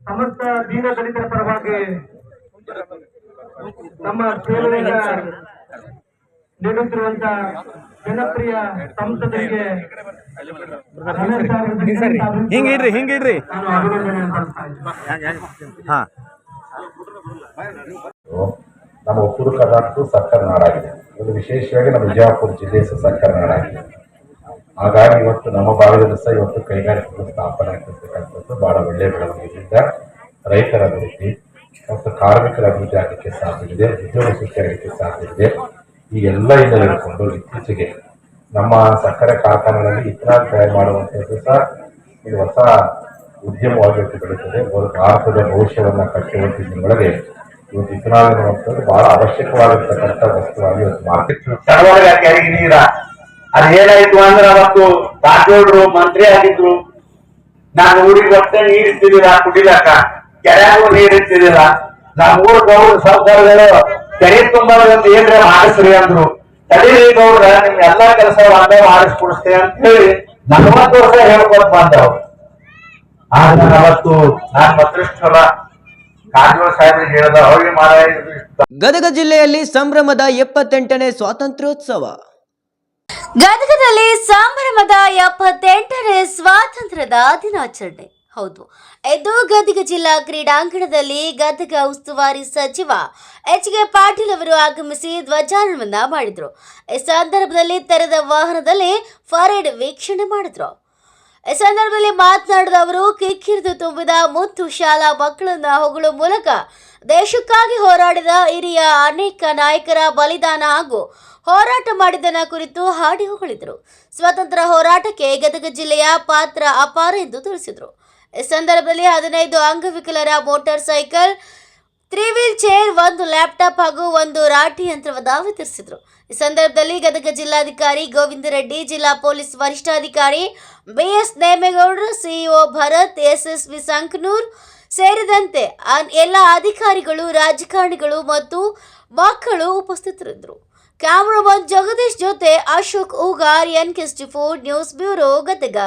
ಸಮಸ್ತ ದೀನ ದಲಿತರ ಪರವಾಗಿ ನಮ್ಮ ಸೇವೆಯನ್ನು ನೀಡುತ್ತಿರುವಂತ ಜನಪ್ರಿಯ ಸಂಸದರಿಗೆ ಹಿಂಗಿಡ್ರಿ ನಾನು ಅಭಿನಂದನೆ ನಮ್ಮ ಉತ್ತರ ಕರ್ನಾಟಕ ಸಕ್ಕರೆ ನಾಡಾಗಿದೆ. ಇದು ವಿಶೇಷವಾಗಿ ನಮ್ಮ ವಿಜಯಪುರ ಜಿಲ್ಲೆ ಸಕ್ಕರೆ ನಾಡಾಗಿದೆ. ಹಾಗಾಗಿ ಇವತ್ತು ನಮ್ಮ ಭಾಗದಲ್ಲಿ ಸಹ ಇವತ್ತು ಕೈಗಾರಿಕೆಗಳು ಸ್ಥಾಪನೆ ಆಗ್ತಿರ್ತಕ್ಕಂಥದ್ದು ಬಹಳ ಒಳ್ಳೆಯ ಬೆಳವಣಿಗೆಯಿಂದ ರೈತರ ಅಭಿವೃದ್ಧಿ ಮತ್ತು ಕಾರ್ಮಿಕರ ಅಭಿವೃದ್ಧಿ ಆಗಲಿಕ್ಕೆ ಸಾಧ್ಯವಿದೆ, ಉದ್ಯೋಗ ಸೃಷ್ಟಿ ಆಗಲಿಕ್ಕೆ ಸಾಧ್ಯವಿದೆ. ಈ ಎಲ್ಲ ಇದನ್ನು ಹಿಡ್ಕೊಂಡು ಇತ್ತೀಚೆಗೆ ನಮ್ಮ ಸಕ್ಕರೆ ಕಾರ್ಖಾನೆಗಳಲ್ಲಿ ಇಥನಾಲ್ ತಯಾರು ಮಾಡುವಂಥದ್ದು ಸಹ ಇದು ಹೊಸ ಉದ್ಯಮವಾಗಿ ಬೆಳೀತದೆ. ಭಾರತದ ಭವಿಷ್ಯವನ್ನು ಕಟ್ಟುವಂಥ ದಿನಗಳಿಗೆ ಇವತ್ತು ಇಥನಾಲ್ ಅನ್ನುವಂಥದ್ದು ಬಹಳ ಅವಶ್ಯಕವಾಗಿರ್ತಕ್ಕಂಥ ವಸ್ತುವಾಗಿ ಇವತ್ತು ಮಾರ್ಕೆಟ್ ನೀರ ಅದೇನಾಯ್ತು ಅಂದ್ರೆ ಅವತ್ತು ರಾಜೋಡ್ರು ಮಂತ್ರಿ ಆಗಿದ್ರು. ನಾನು ಊರಿಗೆ ಒಟ್ಟೆ ನೀರು ಇರ್ತಿದಿಲ್ಲ ಕುಡಿಲಕ್ಕ, ಕೆರೆಗೂ ನೀರು ಇರ್ತಿದಿಲ್ಲ. ನಮ್ಮ ಊರ್ ಗೌಡ್ರ ಸರ್ಕಾರಗಳು ಕೆರೆ ತುಂಬಂತ ಏನ್ರ ಮಾಡಿಸ್ರಿ ಅಂದ್ರು. ತಡೀರಿ ಗೌಡ್ರ ನಿಮ್ ಎಲ್ಲಾ ಕೆಲಸ ಒಂದೇ ಮಾಡಿಸ್ಕೊಡಿಸ್ತೇವೆ ಅಂತ ಹೇಳಿ 40 ವರ್ಷ ಹೇಳ್ಕೊಟ್ ಬಂದವ್. ಆದ್ರೆ ಅವತ್ತು ನಾನ್ ಮತ್ತಷ್ಟರ ಕಾರಜೋಳ ಸಾಹೇಬ್ರಿಗೆ ಹೇಳಿದ ಅವ್ರಿಗೆ ಗದಗ ಜಿಲ್ಲೆಯಲ್ಲಿ ಸಂಭ್ರಮದ 78ನೇ ಸ್ವಾತಂತ್ರ್ಯೋತ್ಸವ. ಗದಗದಲ್ಲಿ ಸಂಭ್ರಮದ 78ನೇ ಸ್ವಾತಂತ್ರ್ಯದ ದಿನಾಚರಣೆ. ಹೌದು, ಇದು ಗದಗ ಜಿಲ್ಲಾ ಕ್ರೀಡಾಂಗಣದಲ್ಲಿ ಗದಗ ಉಸ್ತುವಾರಿ ಸಚಿವ HK ಪಾಟೀಲ್ ಅವರು ಆಗಮಿಸಿ ಧ್ವಜಾರೋಹಣ ಮಾಡಿದರು. ಈ ಸಂದರ್ಭದಲ್ಲಿ ತೆರೆದ ವಾಹನದಲ್ಲಿ ಪರೇಡ್ ವೀಕ್ಷಣೆ ಮಾಡಿದ್ರು. ಈ ಸಂದರ್ಭದಲ್ಲಿ ಮಾತನಾಡಿದ ಅವರು ಕಿಕ್ಕಿರಿದು ತುಂಬಿದ ಮುತ್ತು ಶಾಲಾ ಮಕ್ಕಳನ್ನ ಹೊಗಳುವ ಮೂಲಕ ದೇಶಕ್ಕಾಗಿ ಹೋರಾಡಿದ ಹಿರಿಯ ಅನೇಕ ನಾಯಕರ ಬಲಿದಾನ ಹಾಗೂ ಹೋರಾಟ ಮಾಡಿದ್ದನ್ನ ಕುರಿತು ಹಾಡಿ ಹೊಗಳಿದರು. ಸ್ವಾತಂತ್ರ್ಯ ಹೋರಾಟಕ್ಕೆ ಗದಗ ಜಿಲ್ಲೆಯ ಪಾತ್ರ ಅಪಾರ ಎಂದು ತಿಳಿಸಿದರು. ಈ ಸಂದರ್ಭದಲ್ಲಿ 15 ಅಂಗವಿಕಲರ motor cycle, 3 wheel chair, 1 laptop ಹಾಗೂ 1 ರಾಠಿ ಯಂತ್ರವನ್ನು ವಿತರಿಸಿದರು. ಈ ಸಂದರ್ಭದಲ್ಲಿ ಗದಗ ಜಿಲ್ಲಾಧಿಕಾರಿ ಗೋವಿಂದ ರೆಡ್ಡಿ, ಜಿಲ್ಲಾ ಪೊಲೀಸ್ ವರಿಷ್ಠಾಧಿಕಾರಿ BS ನೇಮೇಗೌಡರು, ಸಿಇಒ ಭರತ್, SSV ಸಂಕನೂರ್ ಸೇರಿದಂತೆ ಎಲ್ಲ ಅಧಿಕಾರಿಗಳು, ರಾಜಕಾರಣಿಗಳು ಮತ್ತು ಮಕ್ಕಳು ಉಪಸ್ಥಿತರಿದ್ದರು. ಕ್ಯಾಮರಾಮನ್ ಜಗದೀಶ್ ಜೊತೆ Ashok Ugar, NK64 news bureau, Gadag.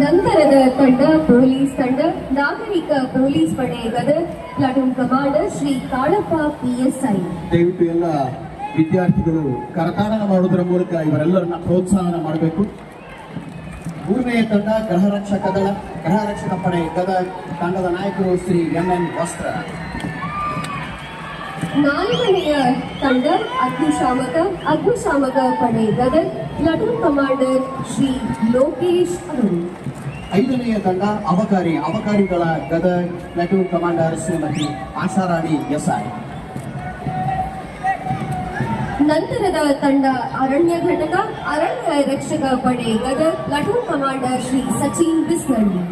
ನಂತರದ ತಂಡ ಪೊಲೀಸ್ ತಂಡ, ನಾಗರಿಕ ಪೊಲೀಸ್ ಪಡೆ Gadag, platoon commander Shri Kalappa PSI. ದಯವಿಟ್ಟು ಎಲ್ಲ ವಿದ್ಯಾರ್ಥಿಗಳು ಕರತಾಡನ ಮಾಡುವುದರ ಮೂಲಕ ಇವರೆಲ್ಲರನ್ನ ಪ್ರೋತ್ಸಾಹನ ಮಾಡಬೇಕು. 3ನೇ ತಂಡ ಗೃಹ ರಕ್ಷಕ ಪಡೆ ಗದಗ, ತಂಡದ ನಾಯಕರು ಶ್ರೀ MN ವಸ್ತ್ರ. 4ನೆಯ ತಂಡ ಅಗ್ನಿಶಾಮಕ ಪಡೆ ಗದಗ, ಪ್ಲಾಟೂನ್ ಕಮಾಂಡರ್ ಶ್ರೀ ಲೋಕೇಶ್ ಅವರು. 5ನೆಯ ತಂಡ ಅಬಕಾರಿಗಳ Gadag, platoon commander Shrimati Asharani SI. ನಂತರದ ತಂಡ ಅರಣ್ಯ ರಕ್ಷಕ ಪಡೆ ಗದಗ, ಪ್ಲಾಟೂನ್ ಕಮಾಂಡರ್ ಶ್ರೀ ಸಚಿನ್ ಬಿಸ್ನಳ್ಳಿ.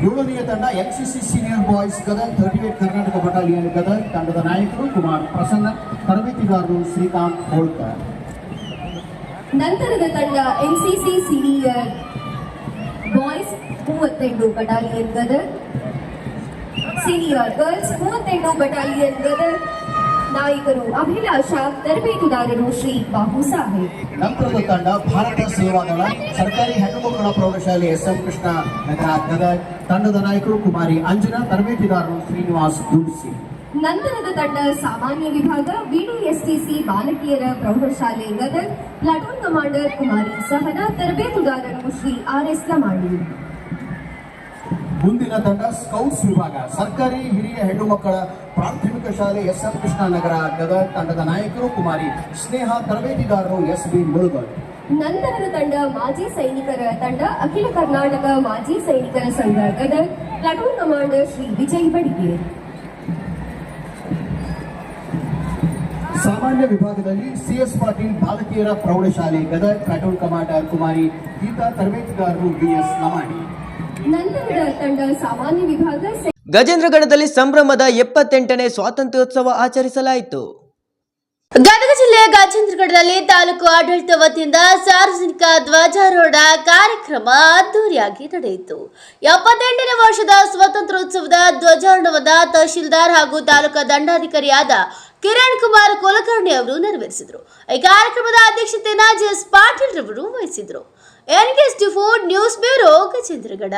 7ನೆಯ ತಂಡ NCC senior boys Gadag, 38 Karnataka battalion Gadag, ತಂಡದ ನಾಯಕರು ಕುಮಾರ್ ಪ್ರಸನ್ನ, ತರಬೇತಿದಾರರು ಶ್ರೀಕಾಂತ್ ಹೋಳ್ಕರ್. ನಂತರದ ತಂಡ NCC senior boys 38 battalion Gadag, senior girls 38 battalion Gadag, ನಾಯಕರು ಅಭಿಲಾಷ, ತರಬೇತುದಾರರು ಶ್ರೀ ಬಾಬು ಸಾಹೇಬ್. ನಂತರದ ತಂಡ ಭಾರತ ಸೇವಾದಳ ಸರ್ಕಾರಿ ಹೆಣ್ಣು ಮಕ್ಕಳ ಪ್ರೌಢಶಾಲೆ SM ಕೃಷ್ಣ ನಗರ ಗದಗ, ತಂಡದ ನಾಯಕರು ಕುಮಾರಿ ಅಂಜನಾ, ತರಬೇತಿದಾರರು ಶ್ರೀನಿವಾಸ್ ದುಡ್ಸಿ. ನಂತರದ ತಂಡ ಸಾಮಾನ್ಯ ವಿಭಾಗ VDSTC ಬಾಲಕಿಯರ ಪ್ರೌಢಶಾಲೆ ಗದಗ, ಪ್ಲಾಟೂನ್ ಕಮಾಂಡರ್ ಕುಮಾರಿ ಸಹನಾ, ತರಬೇತುದಾರರು ಶ್ರೀ RS ಲಮಾಣಿ. ಮುಂದಿನ ತಂಡ ಸ್ಕೌಟ್ಸ್ ವಿಭಾಗ ಸರ್ಕಾರಿ ಹಿರಿಯ ಹೆಣ್ಣು ಮಕ್ಕಳ ಪ್ರಾಥಮಿಕ ಶಾಲೆ SM ಕೃಷ್ಣ ನಗರ ಗದಗ, ತಂಡದ ನಾಯಕರು ಕುಮಾರಿ ಸ್ನೇಹ, ತರಬೇತಿದಾರರು SB ಮುಳುಗಲ್. ನಂತರದ ತಂಡ ಮಾಜಿ ಸೈನಿಕರ ತಂಡ ಅಖಿಲ ಕರ್ನಾಟಕ ಮಾಜಿ ಸೈನಿಕರ ಸಂಘ ಗದಗ, ಪ್ಲಾಟೂನ್ ಕಮಾಂಡರ್ ಶ್ರೀ ವಿಜಯ್ ಬಡಿಗೆ. ಸಾಮಾನ್ಯ ವಿಭಾಗದಲ್ಲಿ CS ಪಾಟೀಲ್ ಬಾಲಕಿಯರ ಪ್ರೌಢಶಾಲೆ ಗದಗ, ಪ್ಲಾಟೂನ್ ಕಮಾಂಡರ್ ಕುಮಾರಿ ಗೀತಾ, ತರಬೇತುದಾರರು BS ಲಮಾಣಿ. ನಂತರದ ತಂಡ ಸಾಮಾನ್ಯ ವಿಭಾಗ ಗಜೇಂದ್ರಗಢದಲ್ಲಿ ಸಂಭ್ರಮದ 78ನೇ ಸ್ವಾತಂತ್ರ್ಯೋತ್ಸವ ಆಚರಿಸಲಾಯಿತು. ಗದಗ ಜಿಲ್ಲೆಯ ಗಜೇಂದ್ರಗಢದಲ್ಲಿ ತಾಲೂಕು ಆಡಳಿತ ವತಿಯಿಂದ ಸಾರ್ವಜನಿಕ ಧ್ವಜಾರೋಹಣ ಕಾರ್ಯಕ್ರಮ ಅದ್ದೂರಿಯಾಗಿ ನಡೆಯಿತು. 78ನೇ ವರ್ಷದ ಸ್ವಾತಂತ್ರ್ಯೋತ್ಸವದ ಧ್ವಜಾರೋಹಣವನ್ನು ತಹಶೀಲ್ದಾರ್ ಹಾಗೂ ತಾಲೂಕಾ ದಂಡಾಧಿಕಾರಿಯಾದ ಕಿರಣ್ ಕುಮಾರ್ ಕುಲಕರ್ಣಿ ಅವರು ನೆರವೇರಿಸಿದರು. ಈ ಕಾರ್ಯಕ್ರಮದ ಅಧ್ಯಕ್ಷತೆಯನ್ನು JS ಪಾಟೀಲ್ ರವರು ವಹಿಸಿದರು. NK64 news bureau, Gajendragad.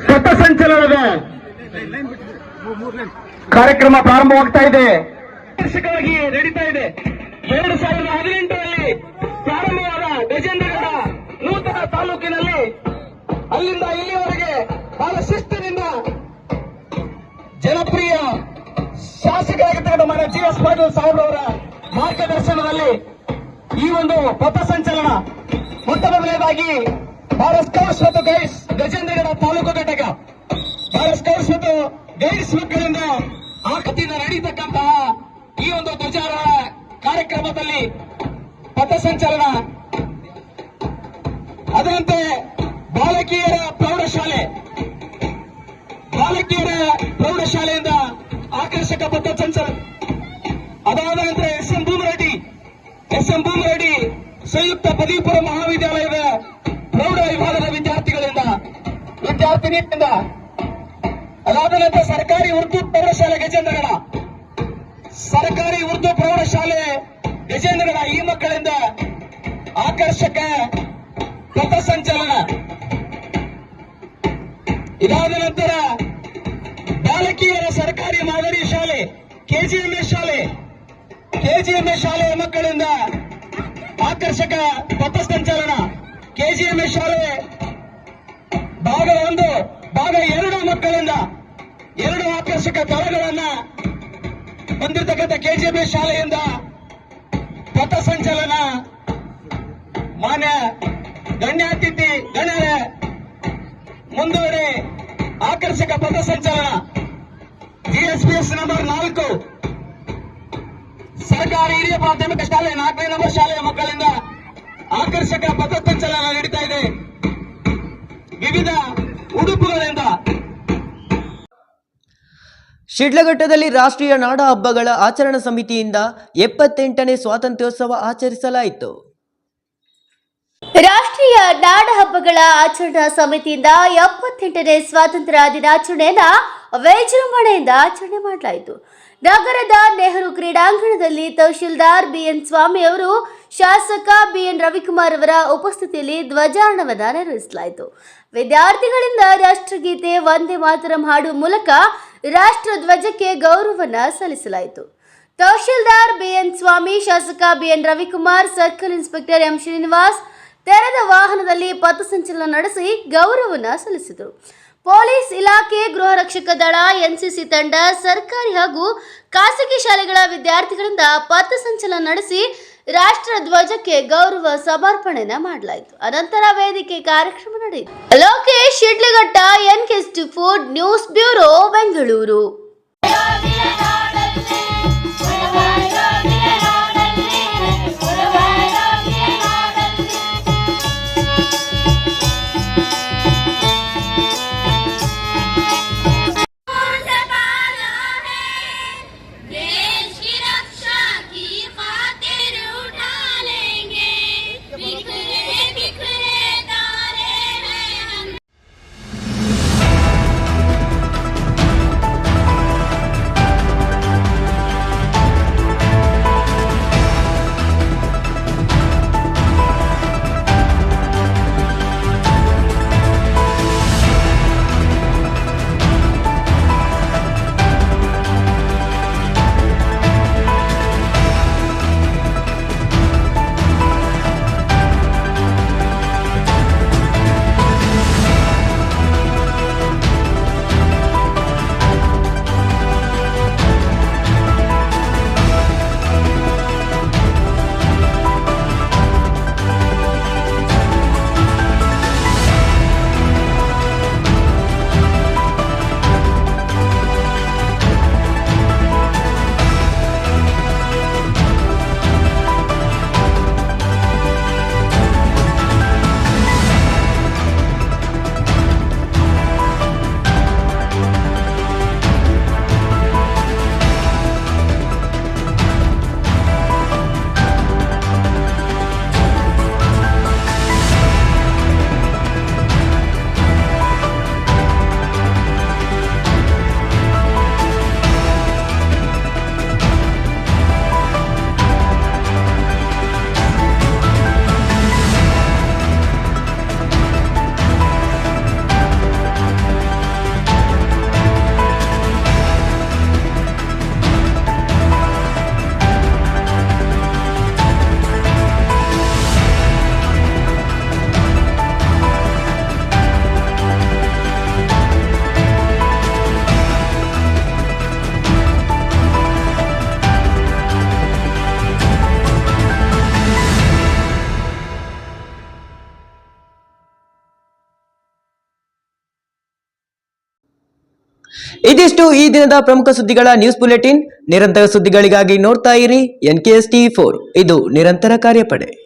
ಪಥಸಂಚಲನದ ಕಾರ್ಯಕ್ರಮ ಪ್ರಾರಂಭವಾಗ್ತಾ ಇದೆ. ವರ್ಷಗಳಾಗಿ ನಡೀತಾ ಇದೆ. 2018ರಲ್ಲಿ ಪ್ರಾರಂಭವಾದ ಗಜೇಂದ್ರಗಢ ನೂತನ ತಾಲೂಕಿನಲ್ಲಿ ಅಲ್ಲಿಂದ ಇಲ್ಲಿವರೆಗೆ ಬಹಳ ಶಿಸ್ತಿನಿಂದ ಹಾಗೂ ಮಾನ್ಯ GS ಪಾಟೀಲ್ ಸಾಹೇಬ್ರವರ ಮಾರ್ಗದರ್ಶನದಲ್ಲಿ ಈ ಒಂದು ಪಥಸಂಚಲನ ಮೊಟ್ಟ ಮೊದಲನೇದಾಗಿ ಭಾರತ್ ಸ್ಕೌಟ್ಸ್ ಮತ್ತು ಗೈಡ್ಸ್ ಗಜೇಂದ್ರಗಡ ತಾಲೂಕು ಘಟಕ ಭಾರತ್ ಸ್ಕೌಟ್ಸ್ ಮತ್ತು ಗೈಡ್ಸ್ ಮಕ್ಕಳಿಂದ ಆಕತಿಯಿಂದ ನಡೀತಕ್ಕಂತಹ ಈ ಒಂದು ಧ್ವಜಾರೋಹಣ ಕಾರ್ಯಕ್ರಮದಲ್ಲಿ ಪಥಸಂಚಲನ, ಅದರಂತೆ ಬಾಲಕಿಯರ ಪ್ರೌಢಶಾಲೆಯಿಂದ ಆಕರ್ಷಕ ಪಥಸಂಚಲನ, ಅದಾದ ನಂತರ ಎಸ್ ಎಂ ಭೂಮರೆಡ್ಡಿ ಸಂಯುಕ್ತ ಪದವಿಪೂರ್ವ ಮಹಾವಿದ್ಯಾಲಯದ ಪ್ರೌಢ ವಿಭಾಗದ ವಿದ್ಯಾರ್ಥಿನಿಯಿಂದ, ಅದಾದ ನಂತರ ಸರ್ಕಾರಿ ಉರ್ದು ಪ್ರೌಢಶಾಲೆ ಗಜೇಂದ್ರಗಡ ಈ ಮಕ್ಕಳಿಂದ ಆಕರ್ಷಕ ಪಥಸಂಚಲನ. ಇದಾದ ನಂತರ ಬಾಲಕಿಯರ ಸರ್ಕಾರಿ ಮಾದರಿ ಶಾಲೆ KGMS ಶಾಲೆಯ ಮಕ್ಕಳಿಂದ ಆಕರ್ಷಕ ಪಥಸಂಚಲನ. KGMS ಶಾಲೆ ಭಾಗ 1 ಭಾಗ 2 ಮಕ್ಕಳಿಂದ 2 ಆಕರ್ಷಕ ದಳಗಳನ್ನ ಹೊಂದಿರತಕ್ಕಂಥ KGMS ಶಾಲೆಯಿಂದ ಪಥಸಂಚಲನ. ಮಾನ್ಯ ಗಣ್ಯರೇ ಮುಂದುವರೆ ಆಕರ್ಷಕ ಪಥಸಂಚಲನ. GSPS ನಂಬರ್ 4 ಸರ್ಕಾರಿ ಹಿರಿಯ ಪ್ರಾಥಮಿಕ ಶಾಲೆ 4ನೇ ನಂಬರ್ ಶಾಲೆಯ ಮಕ್ಕಳಿಂದ ಆಕರ್ಷಕ ಪಥಸಂಚಲನ ನಡೀತಾ ಇದೆ. ವಿವಿಧ ಉಡುಪುಗಳಿಂದ ಶಿಡ್ಲಘಟ್ಟದಲ್ಲಿ ರಾಷ್ಟ್ರೀಯ ನಾಡ ಹಬ್ಬಗಳ ಆಚರಣಾ ಸಮಿತಿಯಿಂದ 78ನೇ ಸ್ವಾತಂತ್ರ್ಯೋತ್ಸವ ಆಚರಿಸಲಾಯಿತು. ರಾಷ್ಟ್ರೀಯ ನಾಡ ಹಬ್ಬಗಳ ಆಚರಣಾ ಸಮಿತಿಯಿಂದ 78ನೇ ಸ್ವಾತಂತ್ರ್ಯ ದಿನಾಚರಣೆಯನ್ನು ವಿಜೃಂಭಣೆಯಿಂದ ಆಚರಣೆ ಮಾಡಲಾಯಿತು. ನಗರದ ನೆಹರು ಕ್ರೀಡಾಂಗಣದಲ್ಲಿ ತಹಶೀಲ್ದಾರ್ BN ಸ್ವಾಮಿ ಅವರು, ಶಾಸಕ BN ರವಿಕುಮಾರ್ ಅವರ ಉಪಸ್ಥಿತಿಯಲ್ಲಿ ಧ್ವಜಾರೋಹಣವನ್ನು ನೆರವೇರಿಸಲಾಯಿತು. ವಿದ್ಯಾರ್ಥಿಗಳಿಂದ ರಾಷ್ಟ್ರಗೀತೆ ವಂದೇ ಮಾತರಂ ಹಾಡುವ ಮೂಲಕ ರಾಷ್ಟ್ರ ಧ್ವಜಕ್ಕೆ ಗೌರವವನ್ನು ಸಲ್ಲಿಸಲಾಯಿತು. ತಹಶೀಲ್ದಾರ್ BN ಸ್ವಾಮಿ, ಶಾಸಕ BN Ravikumar, circle inspector M Srinivas ತೆರೆದ ವಾಹನದಲ್ಲಿ ಪಥಸಂಚಲನ ನಡೆಸಿ ಗೌರವವನ್ನು ಸಲ್ಲಿಸಿದರು. ಪೊಲೀಸ್ ಇಲಾಖೆ, ಗೃಹ ರಕ್ಷಕ ದಳ, NCC ತಂಡ, ಸರ್ಕಾರಿ ಹಾಗೂ ಖಾಸಗಿ ಶಾಲೆಗಳ ವಿದ್ಯಾರ್ಥಿಗಳಿಂದ ಪಥಸಂಚಲನ ನಡೆಸಿ ರಾಷ್ಟ್ರ ಧ್ವಜಕ್ಕೆ ಗೌರವ ಸಮರ್ಪಣೆಯನ್ನು ಮಾಡಲಾಯಿತು. ಅನಂತರ ವೇದಿಕೆ ಕಾರ್ಯಕ್ರಮ ನಡೆಯಿತು. Lokesh, Shidlaghatta, NK24 news bureau, Bengaluru. ಇದಿಷ್ಟು ಈ ದಿನದ ಪ್ರಮುಖ ಸುದ್ದಿಗಳ ನ್ಯೂಸ್ ಬುಲೆಟಿನ್. ನಿರಂತರ ಸುದ್ದಿಗಳಿಗಾಗಿ ನೋಡ್ತಾ ಇರಿ NKSTV4. ಇದು ನಿರಂತರ ಕಾರ್ಯಪಡೆ.